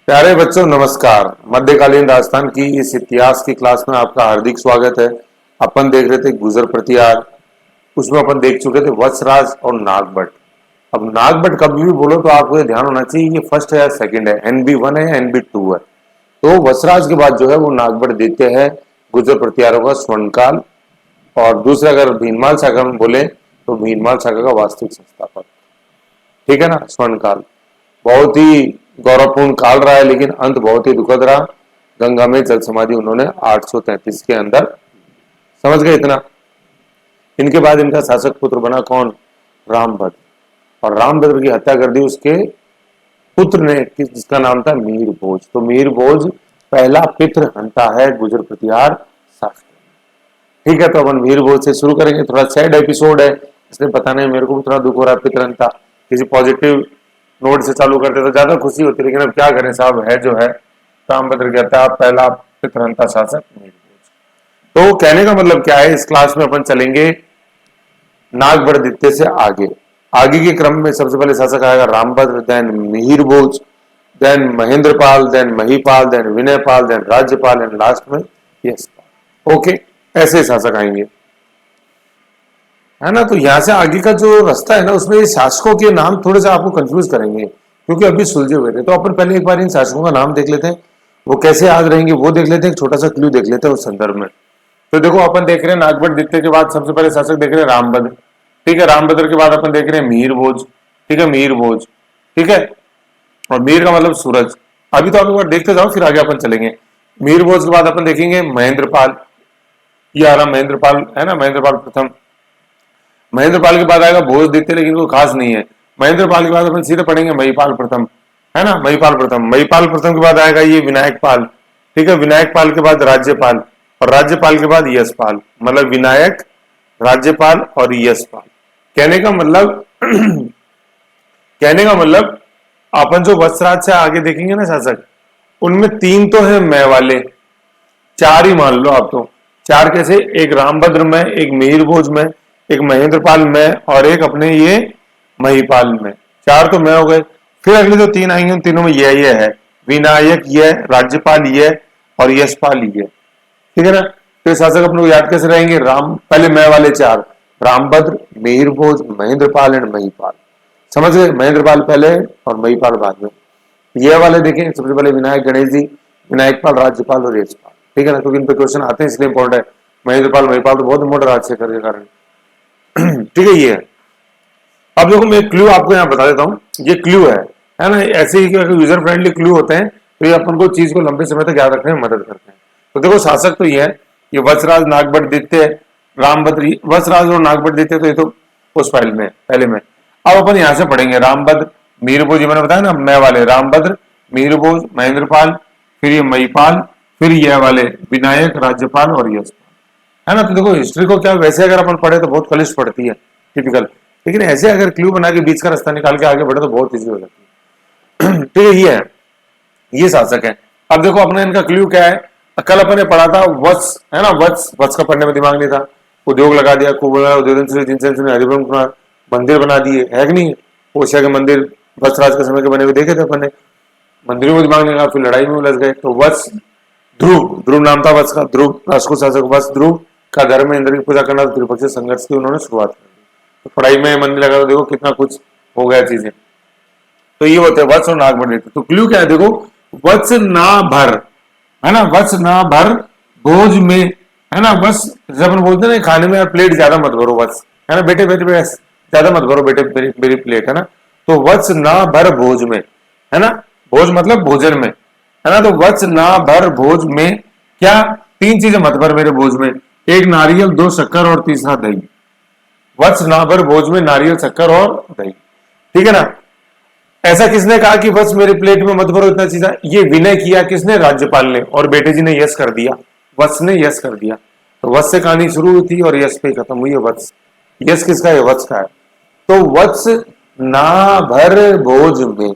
प्यारे बच्चों नमस्कार। मध्यकालीन राजस्थान की इस इतिहास की क्लास में आपका हार्दिक स्वागत है। अपन देख रहे थे गुजर प्रतिहार, उसमें अपन देख चुके थे वत्सराज और नागभट्ट। अब नागभट्ट कभी भी बोलो तो आपको ये ध्यान होना चाहिए ये फर्स्ट है या सेकंड है, NB1 है NB2 है। तो वत्सराज के बाद जो है वो नागभट्ट देते हैं गुजर प्रतिहारों का स्वर्णकाल। और दूसरा अगर भीनमाल शाखा में बोले तो भीनमाल शाखा का वास्तविक संस्थापक, ठीक है ना, स्वर्णकाल। बहुत ही गौरवपूर्ण काल रहा है, लेकिन अंत बहुत ही दुखद रहा। गंगा में जल समाधि उन्होंने 833 के अंदर, समझ गए इतना। इनके बाद इनका शासक पुत्र बना कौन? रामभद्र। और रामभद्र की हत्या कर दी उसके पुत्र ने, जिसका नाम था मीर भोज। तो मीर भोज पहला पितृ हंता है गुजर प्रतिहार शास्त्र। ठीक है, तो अपन मीर भोज से शुरू करेंगे। थोड़ा सैड एपिसोड है, इसलिए पता नहीं, मेरे को भी थोड़ा दुख हो रहा है। पितृ हंता किसी पॉजिटिव नोट से चालू करते तो ज्यादा खुशी होती, लेकिन अब क्या करें साहब, है जो है। रामभद्र कहता है पहला पितृहंता शासक मीर भोज। तो कहने का मतलब क्या है, इस क्लास में अपन चलेंगे नागभट्ट से आगे। आगे के क्रम में सबसे पहले शासक आएगा Rambhadra, then Mihir Bhoj, then Mahendrapal, then Mahipal, then Vinayapal, then Rajyapal and last में यशपाल। ओके, ऐसे शासक आएंगे, है ना। तो यहां से आगे का जो रास्ता है ना, उसमें ये शासकों के नाम थोड़े से आपको कंफ्यूज करेंगे, क्योंकि अभी सुलझे हुए थे। तो अपन पहले एक बार इन शासकों का नाम देख लेते हैं, वो कैसे याद रहेंगे वो देख लेते हैं। एक छोटा सा क्लू देख लेते हैं उस संदर्भ में। तो देखो, अपन देख रहे हैं नागभट्ट के बाद सबसे पहले शासक देख रहे हैं रामभद्र। ठीक है, रामभद्र के बाद अपन देख रहे हैं मीर भोज। ठीक है, मीर भोज, ठीक है। और मीर का मतलब सूरज। अभी तो आप एक बार देखते जाओ, फिर आगे अपन चलेंगे। मीर भोज के बाद अपन देखेंगे महेंद्रपाल। ये आ रहा महेंद्रपाल, है ना, महेंद्रपाल प्रथम। महेंद्रपाल के बाद आएगा भोजदित्य, लेकिन कोई खास नहीं है। महेंद्रपाल के बाद अपन सीधे पढ़ेंगे महिपाल प्रथम, है ना, महिपाल प्रथम। महिपाल प्रथम के बाद आएगा ये विनायक पाल। ठीक है, विनायक पाल के बाद राज्यपाल, और राज्यपाल के बाद यशपाल। मतलब विनायक, राज्यपाल और यशपाल। कहने का मतलब कहने का मतलब अपन जो वत्सराज से आगे देखेंगे ना शासक, उनमें 3 तो है मैं वाले, 4 ही मान लो आप। तो 4 कैसे? एक रामभद्र में, एक मिहिर भोज में, एक महेंद्रपाल में, और एक अपने ये महिपाल में। 4 तो मैं हो गए। फिर अगले जो 3 आएंगे उन तीनों में ये है विनायक, ये राज्यपाल, ये और यशपाल, ये। ठीक है ना। तो शासक अपने को याद कैसे रहेंगे? राम पहले मैं वाले 4, रामभद्र, मिहिर भोज, महेंद्रपाल एंड महिपाल। समझ गए? महेंद्रपाल पहले और महिपाल बाद में। ये वाले देखें, सबसे पहले विनायक गणेश जी, विनायकपाल, राज्यपाल और यशपाल। ठीक है ना, क्योंकि इन पे क्वेश्चन आते हैं इसलिए इंपॉर्टेंट है। महेंद्रपाल, महिपाल तो बहुत इंपॉर्टेंट राजशेखर के कारण। ठीक है, ये है। अब देखो, मैं क्लू आपको यहाँ बता देता हूँ। ये क्लू है ना। ऐसे ही यूजर फ्रेंडली क्लू होते हैं, तो ये अपन को चीज को लंबे समय तक याद रखने में मदद करते हैं। तो देखो, शासक तो ये है, ये वत्सराज, नागभट्ट दित्य, रामभद्र। वत्सराज और नागभट्ट दित्य तो ये तो उस फाइल में पहले में। अब अपन यहाँ से पढ़ेंगे रामभद्र, मीर भोज, मैंने बताया ना मैं वाले, रामभद्र, मीर भोज, महेंद्रपाल, फिर ये महिपाल, फिर यह वाले विनायक, राज्यपाल और यशपाल, है ना। तो देखो, हिस्ट्री को क्या वैसे अगर अपन पढ़े तो बहुत कलिश पड़ती है, टिपिकल। लेकिन ऐसे अगर क्लू बना के बीच का रास्ता निकाल के आगे बढ़े तो बहुत ईजी हो जाती है। ठीक है, ये है, ये शासक है। अब देखो, अपने इनका क्लू क्या है? कल अपन ने पढ़ा था वत्स, है ना, वत्स। वत्स का पढ़ने में दिमाग नहीं था। उद्योग लगा दिया, खूब जिनसे हरिभ्रम मंदिर बना दिए, है कि नहीं? ओशिया के मंदिर वत्सराज के समय के बने हुए देखे थे अपन ने। मंदिरों में दिमाग नहीं लगा, फिर लड़ाई में उलझ गए। तो वत्स, ध्रुव, ध्रुव नाम था वत्स का। ध्रुव राष्ट्रकूट शासक वत्स ध्रुव का धर्म में इंद्र की पूजा करना, त्रिपक्षीय संघर्ष की उन्होंने शुरुआत कर दी। तो पढ़ाई में मन नहीं लगा तो देखो कितना कुछ हो गया चीजें। तो ये होते हैं वत्स और नागभट्ट। तो क्लू क्या है? देखो, वत्स ना भर, है ना, वत्स ना भर भोज में, है ना। बस जब अपन बोलते हैं ना खाने में, यार प्लेट ज्यादा मत भरो बस, है ना बेटे, बेटे बेटे ज्यादा मत भरो बेटे, मेरी प्लेट, है ना। तो वत्स ना भर भोज में, है ना। भोज मतलब भोजन में, है ना। तो वत्स ना भर भोज में क्या? 3 चीजें मत भर मेरे भोज में। एक नारियल, 2 शक्कर और तीसरा दही। वत्स ना भर भोज में नारियल, शक्कर और दही। ठीक है ना। ऐसा किसने कहा कि बस मेरे प्लेट में मत भरो इतना चीजें? ये विनय किया किसने? राज्यपाल ने। और बेटे जी ने यस कर दिया, वत्स ने यस कर दिया। तो वत्स से कहानी शुरू हुई थी और यस पे खत्म हुई है। वत्स, यस किसका है? वत्स का है। तो वत्स ना भर भोज में,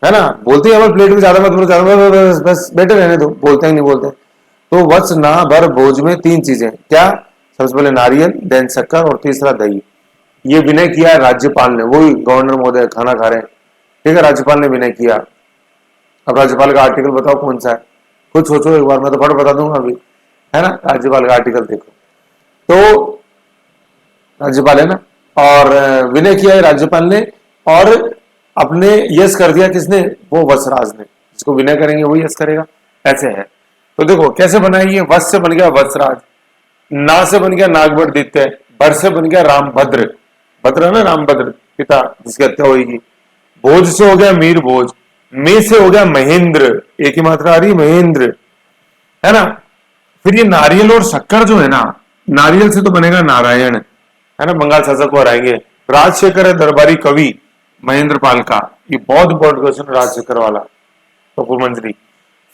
है ना। बोलते हैं प्लेट में ज्यादा मत भरो, ज्यादा बस, बस बेटे रहने दो, बोलते ही नहीं बोलते। तो वत्स ना भर भोज में 3 चीजें क्या? सबसे पहले नारियल, देन शक्कर और तीसरा दही। ये विनय किया राज्यपाल ने, वही गवर्नर महोदय खाना खा रहे हैं। ठीक है, राज्यपाल ने विनय किया। अब राज्यपाल का आर्टिकल बताओ कौन सा है, खुद सोचो एक बार, मैं तो फट बता दूंगा अभी, है ना। राज्यपाल का आर्टिकल देखो, तो राज्यपाल है ना, और विनय किया है राज्यपाल ने, और अपने यस कर दिया किसने, वो वत्सराज ने। जिसको विनय करेंगे वो यस करेगा, ऐसे है। तो देखो कैसे बनाएंगे, वत्स से बन गया वत्सराज, ना से बन गया नागभट्टदित्य, भर से बन गया रामभद्र, भद्र है ना रामभद्र पिता जिसकी हत्या होगी, भोज से हो गया मीर भोज, में से हो गया महेंद्र, एक ही मात्रा आ रही महेंद्र, है ना। फिर ये नारियल और शक्कर जो है ना, नारियल से तो बनेगा नारायण, है ना, बंगाल शासक को हराएंगे। राजशेखर है दरबारी कवि महेंद्र पाल का, ये बहुत इंपॉर्टेंट क्वेश्चन है राजशेखर वाला, कपूर मंजरी।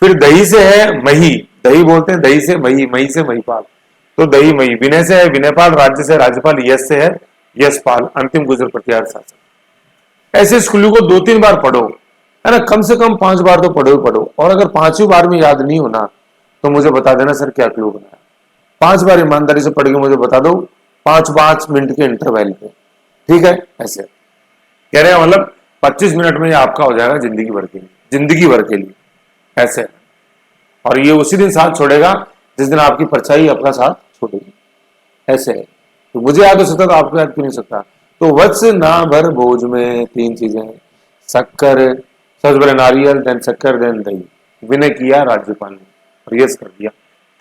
फिर दही से है मही, दही बोलते हैं दही से मही, मही से महीपाल, तो दही मही। विनय से है विनयपाल, राज्य से राज्यपाल, यश से है यशपाल, अंतिम गुजर प्रतिहार शासक। ऐसे इस क्लू को 2-3 बार पढ़ो, है ना, कम से कम 5 बार तो पढ़ो ही पढ़ो। और अगर 5वीं बार में याद नहीं होना तो मुझे बता देना सर क्या क्लू बनाया। 5 बार ईमानदारी से पढ़ के मुझे बता दो, 5-5 मिनट के इंटरवल पे, ठीक है। ऐसे कह रहे हैं मतलब 25 मिनट में ये आपका हो जाएगा जिंदगी भर के लिए, जिंदगी भर के लिए, ऐसे। और ये उसी दिन साथ छोड़ेगा जिस दिन आपकी परछाई आपका साथ छोड़ेगी, ऐसे है। तो मुझे याद हो सकता तो आपको याद क्यों नहीं सकता। तो वत्स ना भर भोज में 3 चीजें हैं, शक्कर, सबसे पहले नारियल, देन शक्कर, देन दही। विनय किया राज्यपाल ने और यस कर दिया।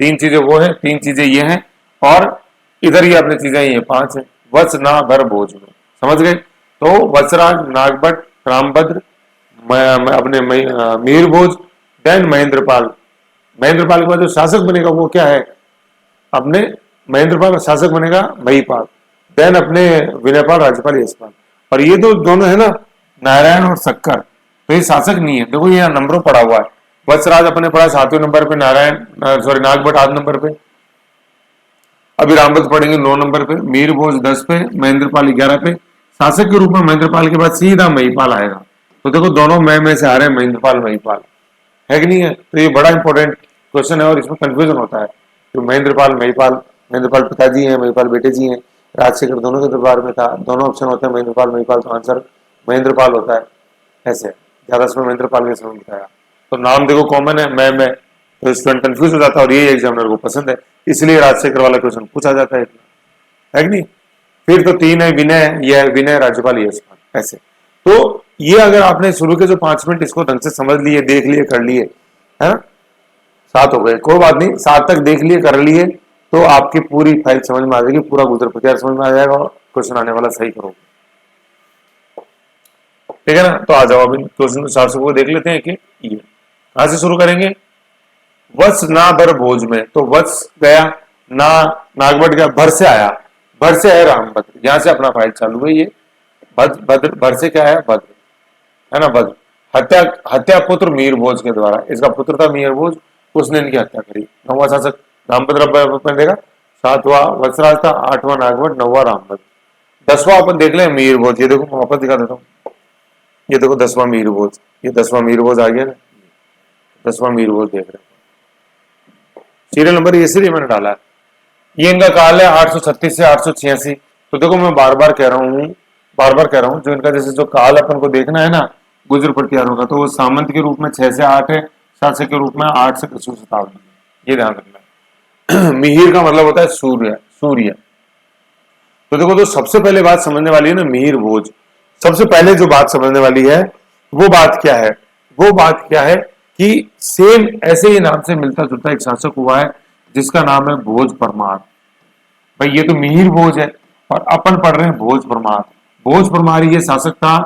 3 चीजें वो है, 3 चीजें ये हैं, और इधर ही अपनी चीजें ये 5 है। वत्स ना भर भोज में, समझ गए। तो वत्सराज, नागभट्ट, रामभद्र, अपने मीर भोज, देन महेंद्रपाल। महेंद्रपाल के बाद जो शासक बनेगा वो क्या है, अपने महेंद्रपाल शासक बनेगा महीपाल, देन अपने विनयपाल, राज्यपाल, यशपाल। और ये तो दोनों है ना नारायण और शक्कर, तो ये शासक नहीं है। देखो ये नंबरों पड़ा हुआ है, वत्सराज अपने पड़ा 7वें नंबर पे, नारायण सॉरी नागभट्ट 8 नंबर पे, अभी रामभद्र पढ़ेंगे 9 नंबर पे, मीर भोज 10 पे, महेंद्रपाल 11 पे। शासक के रूप में महेंद्रपाल के बाद सीधा महीपाल आएगा। तो देखो दोनों में से आ रहे हैं महेंद्रपाल महीपाल, है कि नहीं है। तो ये बड़ा इंपॉर्टेंट क्वेश्चन है और इसमें कंफ्यूजन होता है कि महेंद्रपाल महीपाल, महेंद्रपाल पिताजी हैं, महीपाल बेटे जी हैं, राजशेखर दोनों के दरबार में था, दोनों ऑप्शन होते हैं महेंद्रपाल महीपाल, तो आंसर महेंद्रपाल होता है। ऐसे ज्यादा समय महेंद्रपाल के समय बताया। तो नाम देखो कॉमन है मैं, तो स्टूडेंट कंफ्यूज हो जाता है और ये एग्जामिनर को पसंद है, इसलिए राजशेखर वाला क्वेश्चन पूछा जाता है कि नहीं। फिर तो 3 है विनय, यह है विनय, राज्यपाल, यशपाल, ऐसे। तो ये अगर आपने शुरू के जो 5 मिनट इसको ढंग से समझ लिए, देख लिए, कर लिए, है ना, 7 हो गए, कोई बात नहीं, 7 तक देख लिए, कर लिए, तो आपकी पूरी फाइल समझ में आ जाएगी, पूरा गुजर प्रतिहार समझ में आ जाएगा और क्वेश्चन आने वाला सही करोगे, ठीक है ना। तो आ जाओ अभी क्वेश्चन 400 को देख लेते हैं कि ये कहां से शुरू करेंगे। वत्स ना भर भोज में, तो वत्स गया, ना नागभट्ट गया, भर से आया, भर से है रामभद्र, यहां से अपना फाइल चालू है। ये भद्र, भर से क्या है भद्र, है ना, भद्र। हत्या, हत्या पुत्र मीर भोज के द्वारा, इसका पुत्र था मीर भोज, उसने इनकी हत्या करी। 9वां शासक रामभद्र देगा, 7वां वत्सराज था, 8वां नागभट्ट, 9वां रामभद्र। 10वां अपन देख ले मीर भोज, ये देखो मैं वापस दिखा देता हूँ, ये देखो 10वां मीर भोज, ये 10वां मीर भोज आ गया ना, 10वां मीर भोज देख रहे हैं, सीरियल नंबर इसलिए मैंने डाला है। ये इनका काल है 836 से 886। तो देखो मैं बार बार कह रहा हूँ जो इनका जैसे जो काल अपन को देखना है ना गुजर प्रतिहारों का, तो वो सामंत के रूप में 6 से 8 है, शासक के रूप में 8 से 25 शताब्दी, ये ध्यान रखना है। मिहिर का मतलब होता है सूर्य, सूर्य। तो देखो तो सबसे पहले बात समझने वाली है ना मिहिर भोज, सबसे पहले जो बात समझने वाली है वो बात क्या है, वो बात क्या है कि सेम ऐसे ही नाम से मिलता जुलता एक शासक हुआ है जिसका नाम है भोज परमार। भाई ये तो मिहिर भोज है और अपन पढ़ रहे हैं भोज परमार। भोज परमार ये शासक था,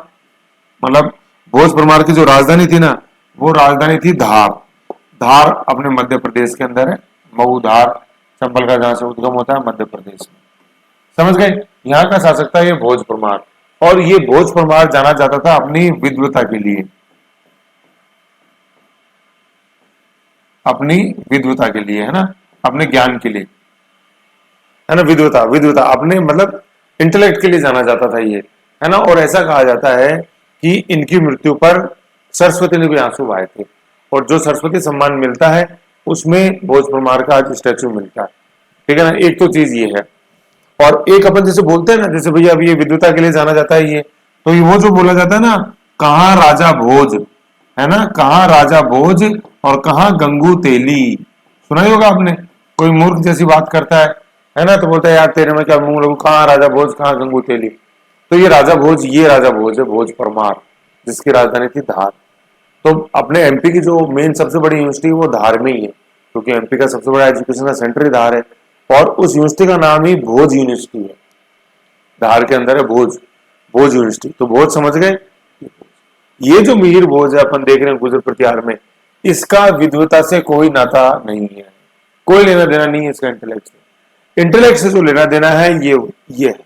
मतलब भोज परमार की जो राजधानी थी ना वो राजधानी थी धार। धार अपने मध्य प्रदेश के अंदर है, मऊ धार चंबल का जहां से उद्गम होता है मध्य प्रदेश में, समझ गए। यहाँ का शासक था ये भोज परमार, और ये भोज परमार जाना जाता था अपनी विद्वता के लिए, अपनी विद्वता के लिए, है ना, अपने ज्ञान के लिए, है ना, विद्वता, विद्वता अपने मतलब इंटेलेक्ट के लिए जाना जाता था ये, है ना। और ऐसा कहा जाता है कि इनकी मृत्यु पर सरस्वती ने भी आंसू बहाए थे, और जो सरस्वती सम्मान मिलता है उसमें भोज परमार का आज स्टैचू मिलता है, ठीक है ना। एक तो चीज ये है, और एक अपन जैसे बोलते हैं ना, जैसे भैया अब ये विद्वता के लिए जाना जाता है ये, तो ये वो जो बोला जाता है ना, कहाँ राजा भोज, है ना, कहाँ राजा भोज और कहाँ गंगू तेली। सुना ही होगा आपने, कोई मूर्ख जैसी बात करता है ना, तो बोलता है यार तेरे में क्या मुंह लगू, कहाँ राजा भोज कहाँ गंगू तेली। तो ये राजा भोज, ये राजा भोज है, भोज परमार, जिसकी राजधानी थी धार। तो अपने एमपी की जो मेन सबसे बड़ी यूनिवर्सिटी है वो धार में ही है, क्योंकि एमपी का सबसे बड़ा एजुकेशन का सेंटर ही धार है। और उस यूनिवर्सिटी का नाम ही भोज यूनिवर्सिटी है। धार के अंदर है भोज, भोज यूनिवर्सिटी। तो भोज समझ गए। ये जो मिहिर भोज है अपन देख रहे हैं गुजर प्रतिहार में, इसका विद्वता से कोई नाता नहीं है, कोई लेना देना नहीं है इसका इंटेलेक्ट से। इंटेलेक्ट से जो लेना देना है ये है।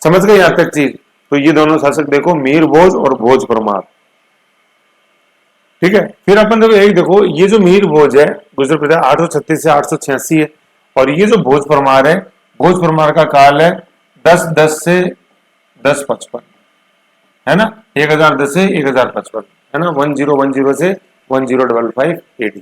समझ गए यहां तक चीज। तो ये दोनों शासक देखो, मिहिर भोज और भोज परमार। ठीक है, फिर अपन देखो यही देखो, ये जो मिहिर भोज है गुजर प्रतिहार 836 से 886 है, और ये जो भोज परमार है, भोज परमार का काल है 1010 से 1055, है ना, 1010 से 1055, है ना, 1010 से 1055 AD।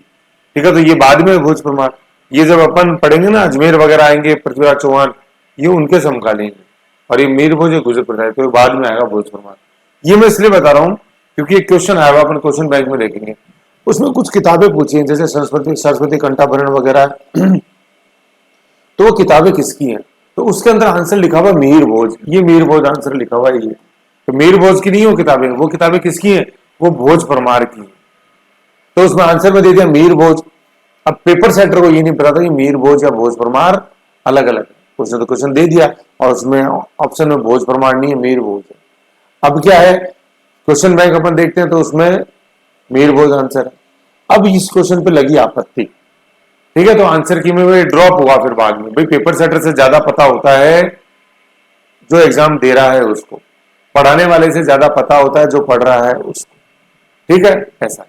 ठीक है, तो ये बाद में भोज परमार, ये जब अपन पढ़ेंगे ना अजमेर वगैरह आएंगे पृथ्वीराज चौहान, ये उनके समकालीन है। और ये मीर भोज गुजर प्रतिहार, तो बाद में आएगा भोज परमार। ये मैं इसलिए बता रहा हूं क्योंकि एक क्वेश्चन आया हुआ अपन क्वेश्चन बैंक में देखेंगे, उसमें कुछ किताबें पूछी हैं जैसे सरस्वती सरस्वती कंठाभरण वगैरह। तो वो किताबें किसकी हैं, तो उसके अंदर आंसर लिखा हुआ मीर भोज, ये मीर भोज आंसर लिखा हुआ है ये। तो मीर भोज की नहीं वो किताबें किसकी हैं, वो भोज परमार की हैं। तो उसमें आंसर में दे दिया मीर भोज। अब पेपर सेंटर को ये नहीं पता था कि मीर भोज या भोज परमार अलग अलग है, उसने तो क्वेश्चन दे दिया और उसमें ऑप्शन में भोज परमार नहीं है, मीर भोज है। अब क्या है, क्वेश्चन बैंक अपन देखते हैं तो उसमें मीर भोज आंसर है। अब इस क्वेश्चन पे लगी आपत्ति, ठीक है, तो आंसर की में ड्रॉप हुआ फिर बाद में। भाई पेपर सेटर से ज्यादा पता होता है जो एग्जाम दे रहा है उसको, पढ़ाने वाले से ज्यादा पता होता है जो पढ़ रहा है उसको। ठीक है, ऐसा।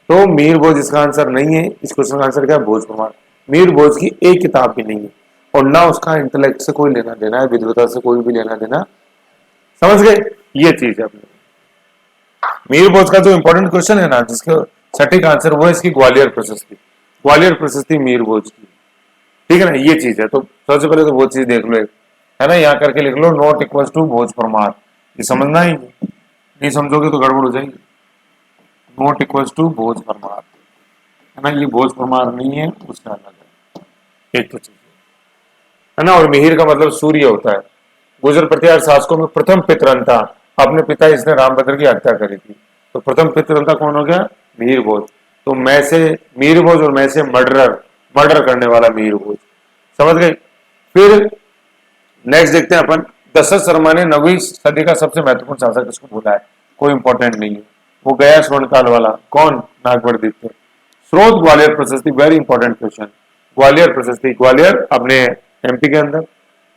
तो मीर भोज इसका आंसर नहीं है, इस क्वेश्चन का आंसर क्या है, भोज परमार। मीर भोज की एक किताब भी नहीं है, और ना उसका इंटेलेक्ट से कोई लेना देना है, विद्वता से कोई भी लेना देना। समझ गए, ये चीज है अपने। मीर भोज का जो इंपॉर्टेंट क्वेश्चन है ना, जिसका सटीक आंसर वो है इसकी ग्वालियर प्रशस्ति, ग्वालियर प्रशस्ति मीर भोज की। ठीक है ना, ये चीज है। तो सबसे पहले तो वो चीज देख लो, है ना, यहाँ करके लिख लो नॉट इक्वल टू भोज परमार। ये समझना ही नहीं समझोगे तो गड़बड़ हो जाएगी। नॉट इक्वल टू भोज परमार, है ना, ये भोज परमार नहीं है, उसका अलग है, एक तो चीज है ना। और मिहिर का मतलब सूर्य होता है। गुजर प्रतिहार शासकों में प्रथम पितरंता, अपने पिता इसने रामभद्र की हत्या करी थी, तो प्रथम पितरंता कौन हो गया, मिहिर भोज। तो मैं से मीर भोज और मैं से मर्डर करने वाला मीर भोज। समझ गए। फिर नेक्स्ट देखते हैं अपन, दशरथ शर्मा ने 9वीं सदी का सबसे महत्वपूर्ण शासक इसको बोला है, कोई इंपॉर्टेंट नहीं है, वो गया स्वर्णकाल वाला कौन, नागवरदित्य। स्रोत ग्वालियर प्रशस्ति, वेरी इंपॉर्टेंट क्वेश्चन। ग्वालियर प्रशस्ति, ग्वालियर अपने एमपी के अंदर,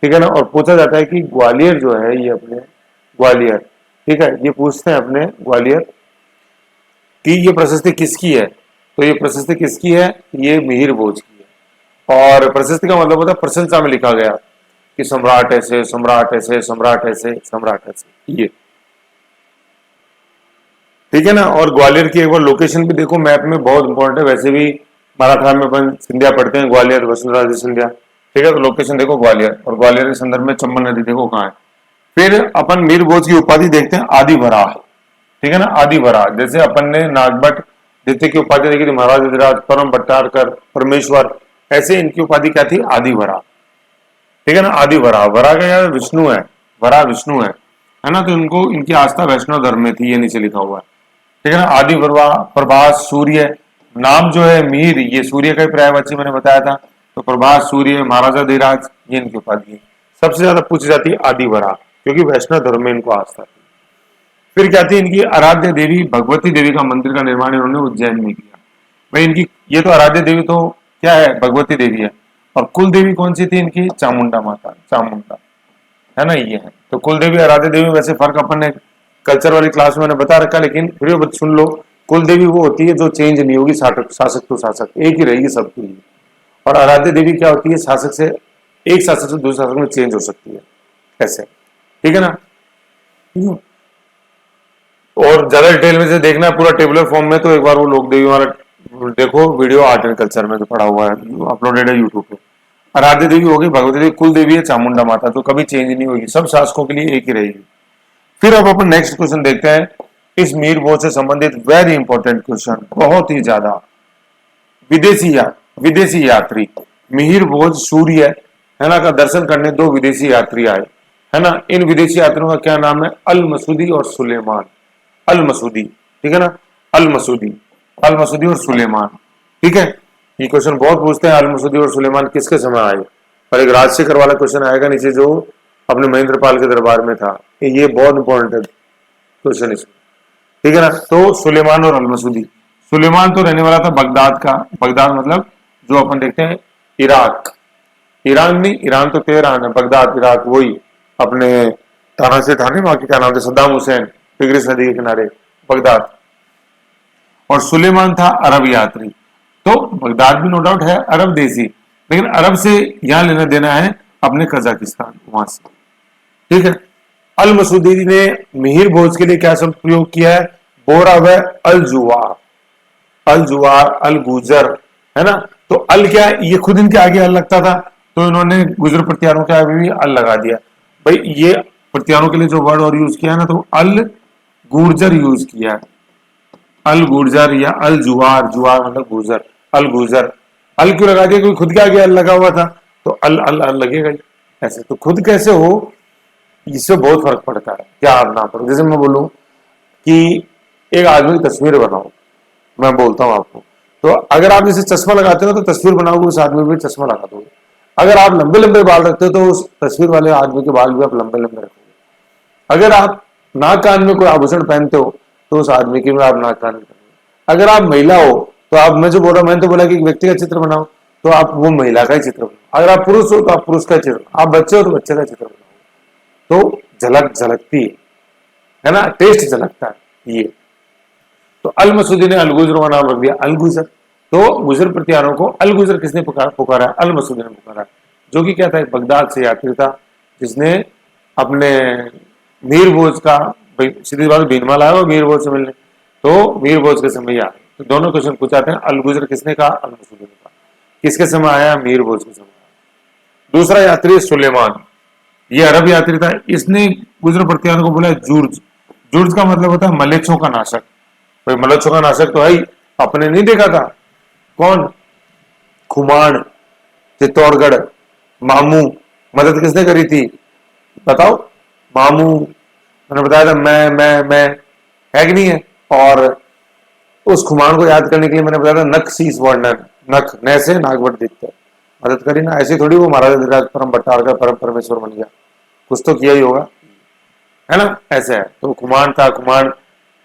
ठीक है ना। और पूछा जाता है कि ग्वालियर जो है ये अपने ग्वालियर, ठीक है, ये पूछते हैं अपने ग्वालियर कि ये प्रशस्ति किसकी है। तो ये प्रशस्ति किसकी है, ये मिहिर भोज की है। और प्रशस्ति का मतलब होता है प्रशंसा में लिखा गया कि सम्राट ऐसे सम्राट ऐसे सम्राट ऐसे सम्राट ऐसे, ये ठीक है ना। और ग्वालियर की एक बार लोकेशन भी देखो मैप में, बहुत इंपॉर्टेंट है। वैसे भी मराठा में अपन सिंधिया पढ़ते हैं, ग्वालियर वसुंधरा सिंधिया, ठीक है। तो लोकेशन देखो ग्वालियर, और ग्वालियर के संदर्भ में चंबल नदी देखो कहाँ है। फिर अपन मीर भोज की उपाधि देखते हैं, आदि वराह, ठीक है ना, आदि वराह। जैसे अपन ने नागभट्ट द्वितीय की उपाधि देखी थी, महाराज अधिराज, परम भट्टारकर, परमेश्वर, ऐसे इनकी उपाधि क्या थी, आदि वराह, ठीक है ना। आदि वराह, वराह का यार विष्णु है, वराह विष्णु है ना। तो इनको इनकी आस्था वैष्णव धर्म में थी, ये नीचे लिखा हुआ है, ठीक है ना। आदि वराह, प्रभास, सूर्य, नाम जो है मीर, ये सूर्य का ही पर्यायवाची मैंने बताया था। तो प्रभास, सूर्य, महाराजा धीराज, ये इनकी उपाधि है। सबसे ज्यादा पूछी जाती है आदि वराह, क्योंकि वैष्णव धर्म में इनको आस्था थी। फिर क्या थी, इनकी आराध्य देवी भगवती देवी का मंदिर का निर्माण इन्होंने उज्जैन में किया। भाई इनकी ये तो आराध्य देवी तो क्या है, भगवती देवी है। और कुल देवी कौन सी थी इनकी, चामुंडा माता, चामुंडा, है ना, ये है। तो कुल देवी आराध्य देवी, वैसे फर्क अपन ने कल्चर वाली क्लास में मैंने बता रखा, लेकिन फिर भी सुन लो, कुल देवी वो होती है जो चेंज नहीं होगी, शासक तो शासक एक ही रहेगी सबके लिए। और आराध्य देवी क्या होती है, शासक से एक शासक से दूसरे शासक में चेंज हो सकती है, ऐसे, ठीक है ना। और ज्यादा डिटेल में से देखना है पूरा टेबुलर फॉर्म में, तो एक बार वो लोक देवी वाला देखो वीडियो, आर्ट एंड कल्चर में जो पड़ा हुआ है, अपलोडेड है यूट्यूब पे। आराध्य देवी होगी भगवती देवी, कुल देवी है चामुंडा माता, तो कभी चेंज नहीं होगी, सब शासकों के लिए एक ही रहेगी। फिर अब अपन नेक्स्ट क्वेश्चन देखते हैं इस मीर भोज से संबंधित वेरी इंपॉर्टेंट क्वेश्चन, बहुत ही ज्यादा। विदेशी यात्री, मिहिर भोज सूर्य है ना का दर्शन करने दो विदेशी यात्री आए, है ना। इन विदेशी यात्रियों का क्या नाम है? अल मसूदी और सुलेमान। अल मसूदी, ठीक है ना, अल मसूदी, अल मसूदी और सुलेमान, ठीक है। ये क्वेश्चन बहुत पूछते हैं, अल मसूदी और सुलेमान किसके समय आए। और एक राजशेखर वाला क्वेश्चन आएगा नीचे जो अपने महेंद्रपाल के दरबार में था, ये बहुत इंपॉर्टेंट क्वेश्चन इसमें, ठीक है ना। तो सुलेमान और अल मसूदी, सुलेमान तो रहने वाला था बगदाद का, बगदाद मतलब जो अपन देखते हैं इराक, ईरान नहीं, ईरान तो तेहरान है, बगदाद इराक, वही अपने थाना से था नहीं, वहां के क्या नाम थे, सद्दाम हुसैन, टिग्रिस नदी के किनारे बगदाद। और सुलेमान था अरब यात्री। तो बगदाद भी नो डाउट है अरब देशी, लेकिन अरब से यहां लेना देना है अपने कजाकिस्तान, वहां से, ठीक है। अल मसूदी ने मिहिर भोज के लिए क्या शब्द प्रयोग किया है? बोरा व अल जुवार, अल जुवार, अल गुजर, है ना। तो अल क्या है, ये खुद इनके आगे अल लगता था, तो इन्होंने गुजर प्रत्यारों के आगे भी अल लगा दिया। भाई ये प्रत्यारों के लिए जो वर्ड और यूज किया है ना, तो अल गुर्जर यूज किया है, अल गुर्जर या अल जुवार, जुवार मतलब गुजर, अल गुजर। अल क्यों लगा दिया? क्योंकि खुद के आगे अल लगा हुआ था, तो अल अल अल लगेगा ही ऐसे। तो खुद कैसे हो, इससे बहुत फर्क पड़ता है, क्या आप ना पड़ो। जैसे मैं बोलूं कि एक आदमी की तस्वीर बनाओ, मैं बोलता हूं आपको, तो अगर आप इसे चश्मा लगाते हो तो तस्वीर बनाओगे, उस आदमी भी चश्मा लगा दोगे। अगर आप लंबे लंबे बाल रखते हो तो उस तस्वीर वाले आदमी के बाल भी आप लंबे लंबे रखोगे। अगर आप नाक कान में कोई आभूषण पहनते हो तो उस आदमी की भी आप नाक कान में पहनोगे। अगर आप महिला हो तो आप, मैं जो बोल रहा हूं, मैंने तो बोला कि एक व्यक्ति का चित्र बनाओ, तो आप वो महिला का ही चित्र बनाओ। अगर आप पुरुष हो तो आप पुरुष का चित्र, आप बच्चे हो तो बच्चे का चित्र बनाओ, तो झलक झलकती है ना, टेस्ट झलकता है ये। तो अल मसूदी ने अलगुजर का नाम रख दिया अलगुजर। तो गुजर प्रत्यारों को अलगुजर किसने पुकारा? अल मसूदी ने पुकारा, जो कि क्या था, एक बगदाद से यात्री था जिसने अपने मीर भोज का, सीधी बात बीनमाल आया मीर भोज से मिलने, तो मीर भोज के समय आया। तो दोनों क्वेश्चन पूछाते हैं, अलगुजर किसने कहा? अल मसूदी ने कहा। किसके समय आया? मीर भोज के समय आया। दूसरा यात्री सुलेमान, ये अरब यात्री था, इसने गुजर प्रत्यारों को बोला जुर्ज। जुर्ज का मतलब होता है मलेच्छों का नाशक। भाई मलेच्छों का नाशक तो है ही, अपने नहीं देखा था, कौन? खुमान, चित्तौड़गढ़, मामू। मदद किसने करी थी बताओ? मामू, मैंने बताया था, मैं है कि नहीं है। और उस खुमान को याद करने के लिए मैंने बताया था नख शीस वर्णन, नख नय से नागवट दिखते, मदद करी ना। ऐसे थोड़ी वो महाराजा धीराज परम भट्टार का परम परमेश्वर बन गया, कुछ तो किया ही होगा, है ना, ऐसे है। तो खुमान था, खुमान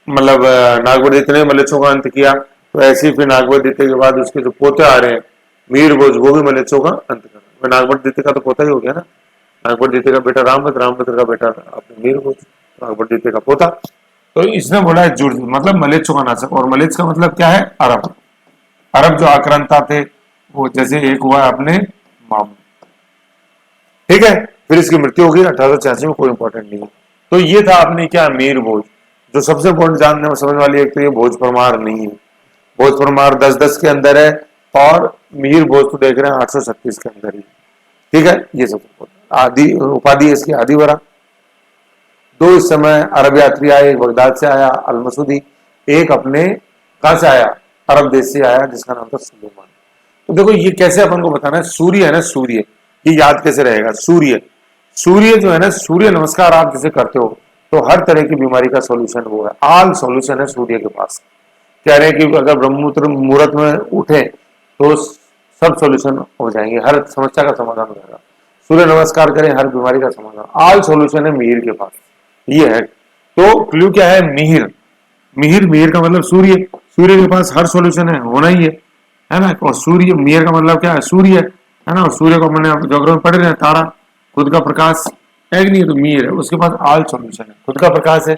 मतलब नागवरदित्य ने मलेच्छों का अंत किया, तो ऐसे ही फिर नागवरदित्य के बाद उसके जो पोते आ रहे हैं मीर भोज, वो भी मलेच्छों का अंत कर रहे हैं। नागवरदित्य का तो पोता ही हो गया ना, नागवरदित्य का बेटा रामभद्र, रामभद्र का बेटा अपने मीर भोज, नागवरदित्य का पोता। तो इसने बोला है जुड़, मतलब मलेच्छों का नाशक। और मलेच्छ का मतलब क्या है? अरब। अरब जो आक्रांता थे वो, जैसे एक हुआ अपने मामू, ठीक है। फिर इसकी मृत्यु होगी 1886 में, कोई इंपॉर्टेंट नहीं है। तो ये था अपने क्या, मीर भोज। जो सबसे इंपॉर्टेंट जानने में समझ वाली एक तो ये भोज परमार नहीं है, भोज परमार 10-10 के अंदर है, और मीर भोज तो देख रहे हैं 836 के अंदर ही, ठीक है। ये सब आदि उपाधि इसकी आदिवरा। दो इस समय अरब यात्री आए, एक बगदाद से आया अल मसूदी, एक अपने कहां से आया? अरब देश से आया, जिसका नाम था सुलेमान। तो देखो ये कैसे अपन को बताना है, सूर्य है ना, सूर्य, ये याद कैसे रहेगा? सूर्य, सूर्य जो है ना, सूर्य नमस्कार आप जैसे करते हो तो हर तरह की बीमारी का सॉल्यूशन वो है, ऑल सॉल्यूशन है सूर्य के पास। कह रहे हैं कि अगर ब्रह्मपुत्र मुहूर्त में उठे तो सब सॉल्यूशन हो जाएंगे, हर समस्या का समाधान हो जाएगा। सूर्य नमस्कार करें, हर बीमारी का समाधान, ऑल सॉल्यूशन है मिहिर के पास, ये है। तो क्लू क्या है? मिहिर। मिहिर, मिहिर का मतलब सूर्य, सूर्य के पास हर सॉल्यूशन है, होना ही है ना। और सूर्य, मिहिर का मतलब क्या है? सूर्य है ना। और सूर्य को मैंने जोग्राफी में पढ़ रहे हैं, तारा, खुद का प्रकाश है कि नहीं, तो मिहिर है, उसके पास ऑल सॉल्यूशन है, खुद का प्रकाश है,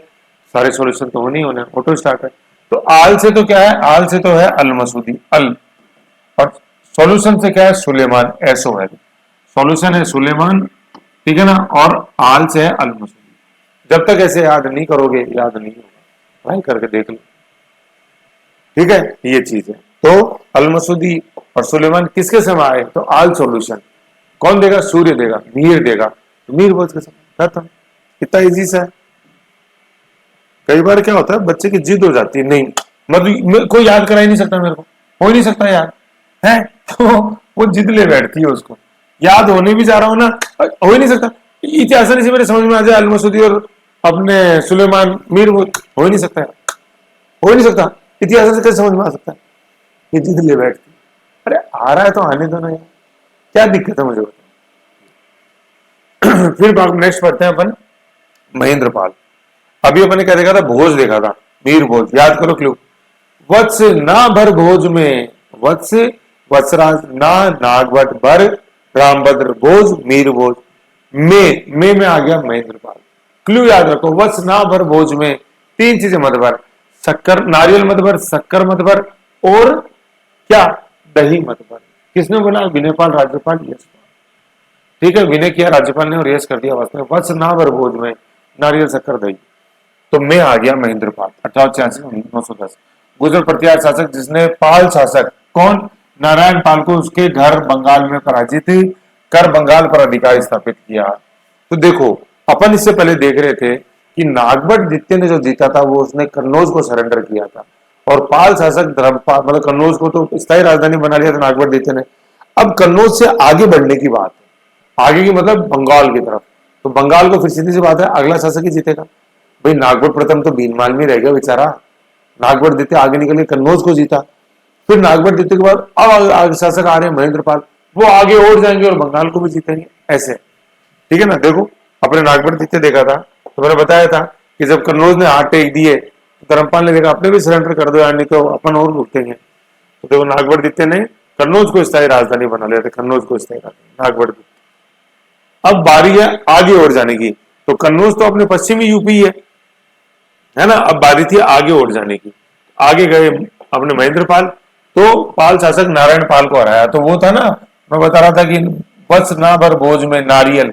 सारे सॉल्यूशन तो होने ही होने, ऑटो स्टार्ट है। तो आल से तो क्या है? आल से तो है अल मसूदी, अल। और सॉल्यूशन से क्या है? सुलेमान, एसओ है, सॉल्यूशन है सुलेमान, ठीक है ना। और आल से है अल मसूदी। जब तक ऐसे याद नहीं करोगे, याद नहीं होगा, ट्राई करके देख लो, ठीक है। ये चीज है। तो अल मसूदी और सुलेमान किसके समय आए? तो आल सॉल्यूशन कौन देगा? सूर्य देगा, मीर देगा, तो मीर बोझ के समय खत्म। कितना इजी सा है, कई बार क्या होता है बच्चे की जिद हो जाती है, नहीं मतलब कोई याद करा ही नहीं सकता, मेरे को हो ही नहीं सकता याद है, तो वो जिद ले बैठती है उसको, याद होने भी जा रहा हूं ना, हो ही नहीं सकता। इतिहास से मेरे समझ में आ जाए अल मसूदी और अपने सुलेमान मीर, वो हो ही नहीं सकता यार, हो ही नहीं सकता, इतिहास से कैसे समझ में आ सकता है, ये जिद ले बैठती। अरे आ रहा है तो आने दो ना यार, क्या दिक्कत है मुझे बताओ। फिर नेक्स्ट पढ़ते हैं अपन महेंद्र पाल। अभी अपन ने क्या देखा था, भोज देखा था, मीर भोज, याद करो क्लू। वत्स ना भर भोज में, वत्स वत्सराज ना नागवट भर रामभद्र भोज मीर भोज, में आ गया महेंद्र पाल। क्लू याद रखो, वत्स ना भर भोज में तीन चीजें मत भर, शक्कर नारियल मत भर, शक्कर मत भर, और क्या, दही मत भर। किसने बोला, विनय पाल राज्यपाल, यस। ठीक है, विनय किया राज्यपाल ने और यस कर दिया वास्तव में। वत्स ना भर भोज में नारियल शक्कर दही, तो मैं आ गया महेंद्र पाल 1886-1910। गुजर प्रतिहार शासक जिसने पाल शासक कौन, नारायण पाल को उसके घर बंगाल में पराजित कर बंगाल पर अधिकार स्थापित किया। तो देखो अपन इससे पहले देख रहे थे कि नागभट्ट द्वितीय ने जो जीता था वो उसने कन्नौज को सरेंडर किया था, और पाल शासक धर्मपाल मतलब कन्नौज को तो स्थायी राजधानी बना लिया था नागभट्ट द्वितीय ने। अब कन्नौज से आगे बढ़ने की बात है, आगे की मतलब बंगाल की तरफ, तो बंगाल को फिर सीधी सी बात है अगला शासक ही जीतेगा। भाई नागपुर प्रथम तो भीनमाल में रह गया बेचारा, नागपुर द्वितीय आगे निकल के कन्नौज को जीता, फिर नागपुर द्वितीय के बाद अब शासक आ रहे हैं महेंद्र पाल, वो आगे और जाएंगे और बंगाल को भी जीतेंगे ऐसे। ठीक है ना, देखो अपने नागपुर द्वितीय देखा था तो मैंने बताया था कि जब कन्नौज ने हाथ टेक दिए तो धर्मपाल ने देखा अपने भी सरेंडर कर दो यार, नहीं तो अपन और लूटेंगे। तो देखो नागपुर द्वितीय ने कन्नौज को स्थायी राजधानी बना लिया था, कन्नौज को स्थायी राजधानी नागपुर। अब बारी है आगे और जाने की, तो कन्नौज तो अपने पश्चिमी यूपी है ना, अब बारी थी आगे और जाने की। आगे गए अपने महेंद्र पाल, तो पाल शासक नारायण पाल को हराया। तो वो था ना, मैं बता रहा था कि बस ना भर भोज में नारियल,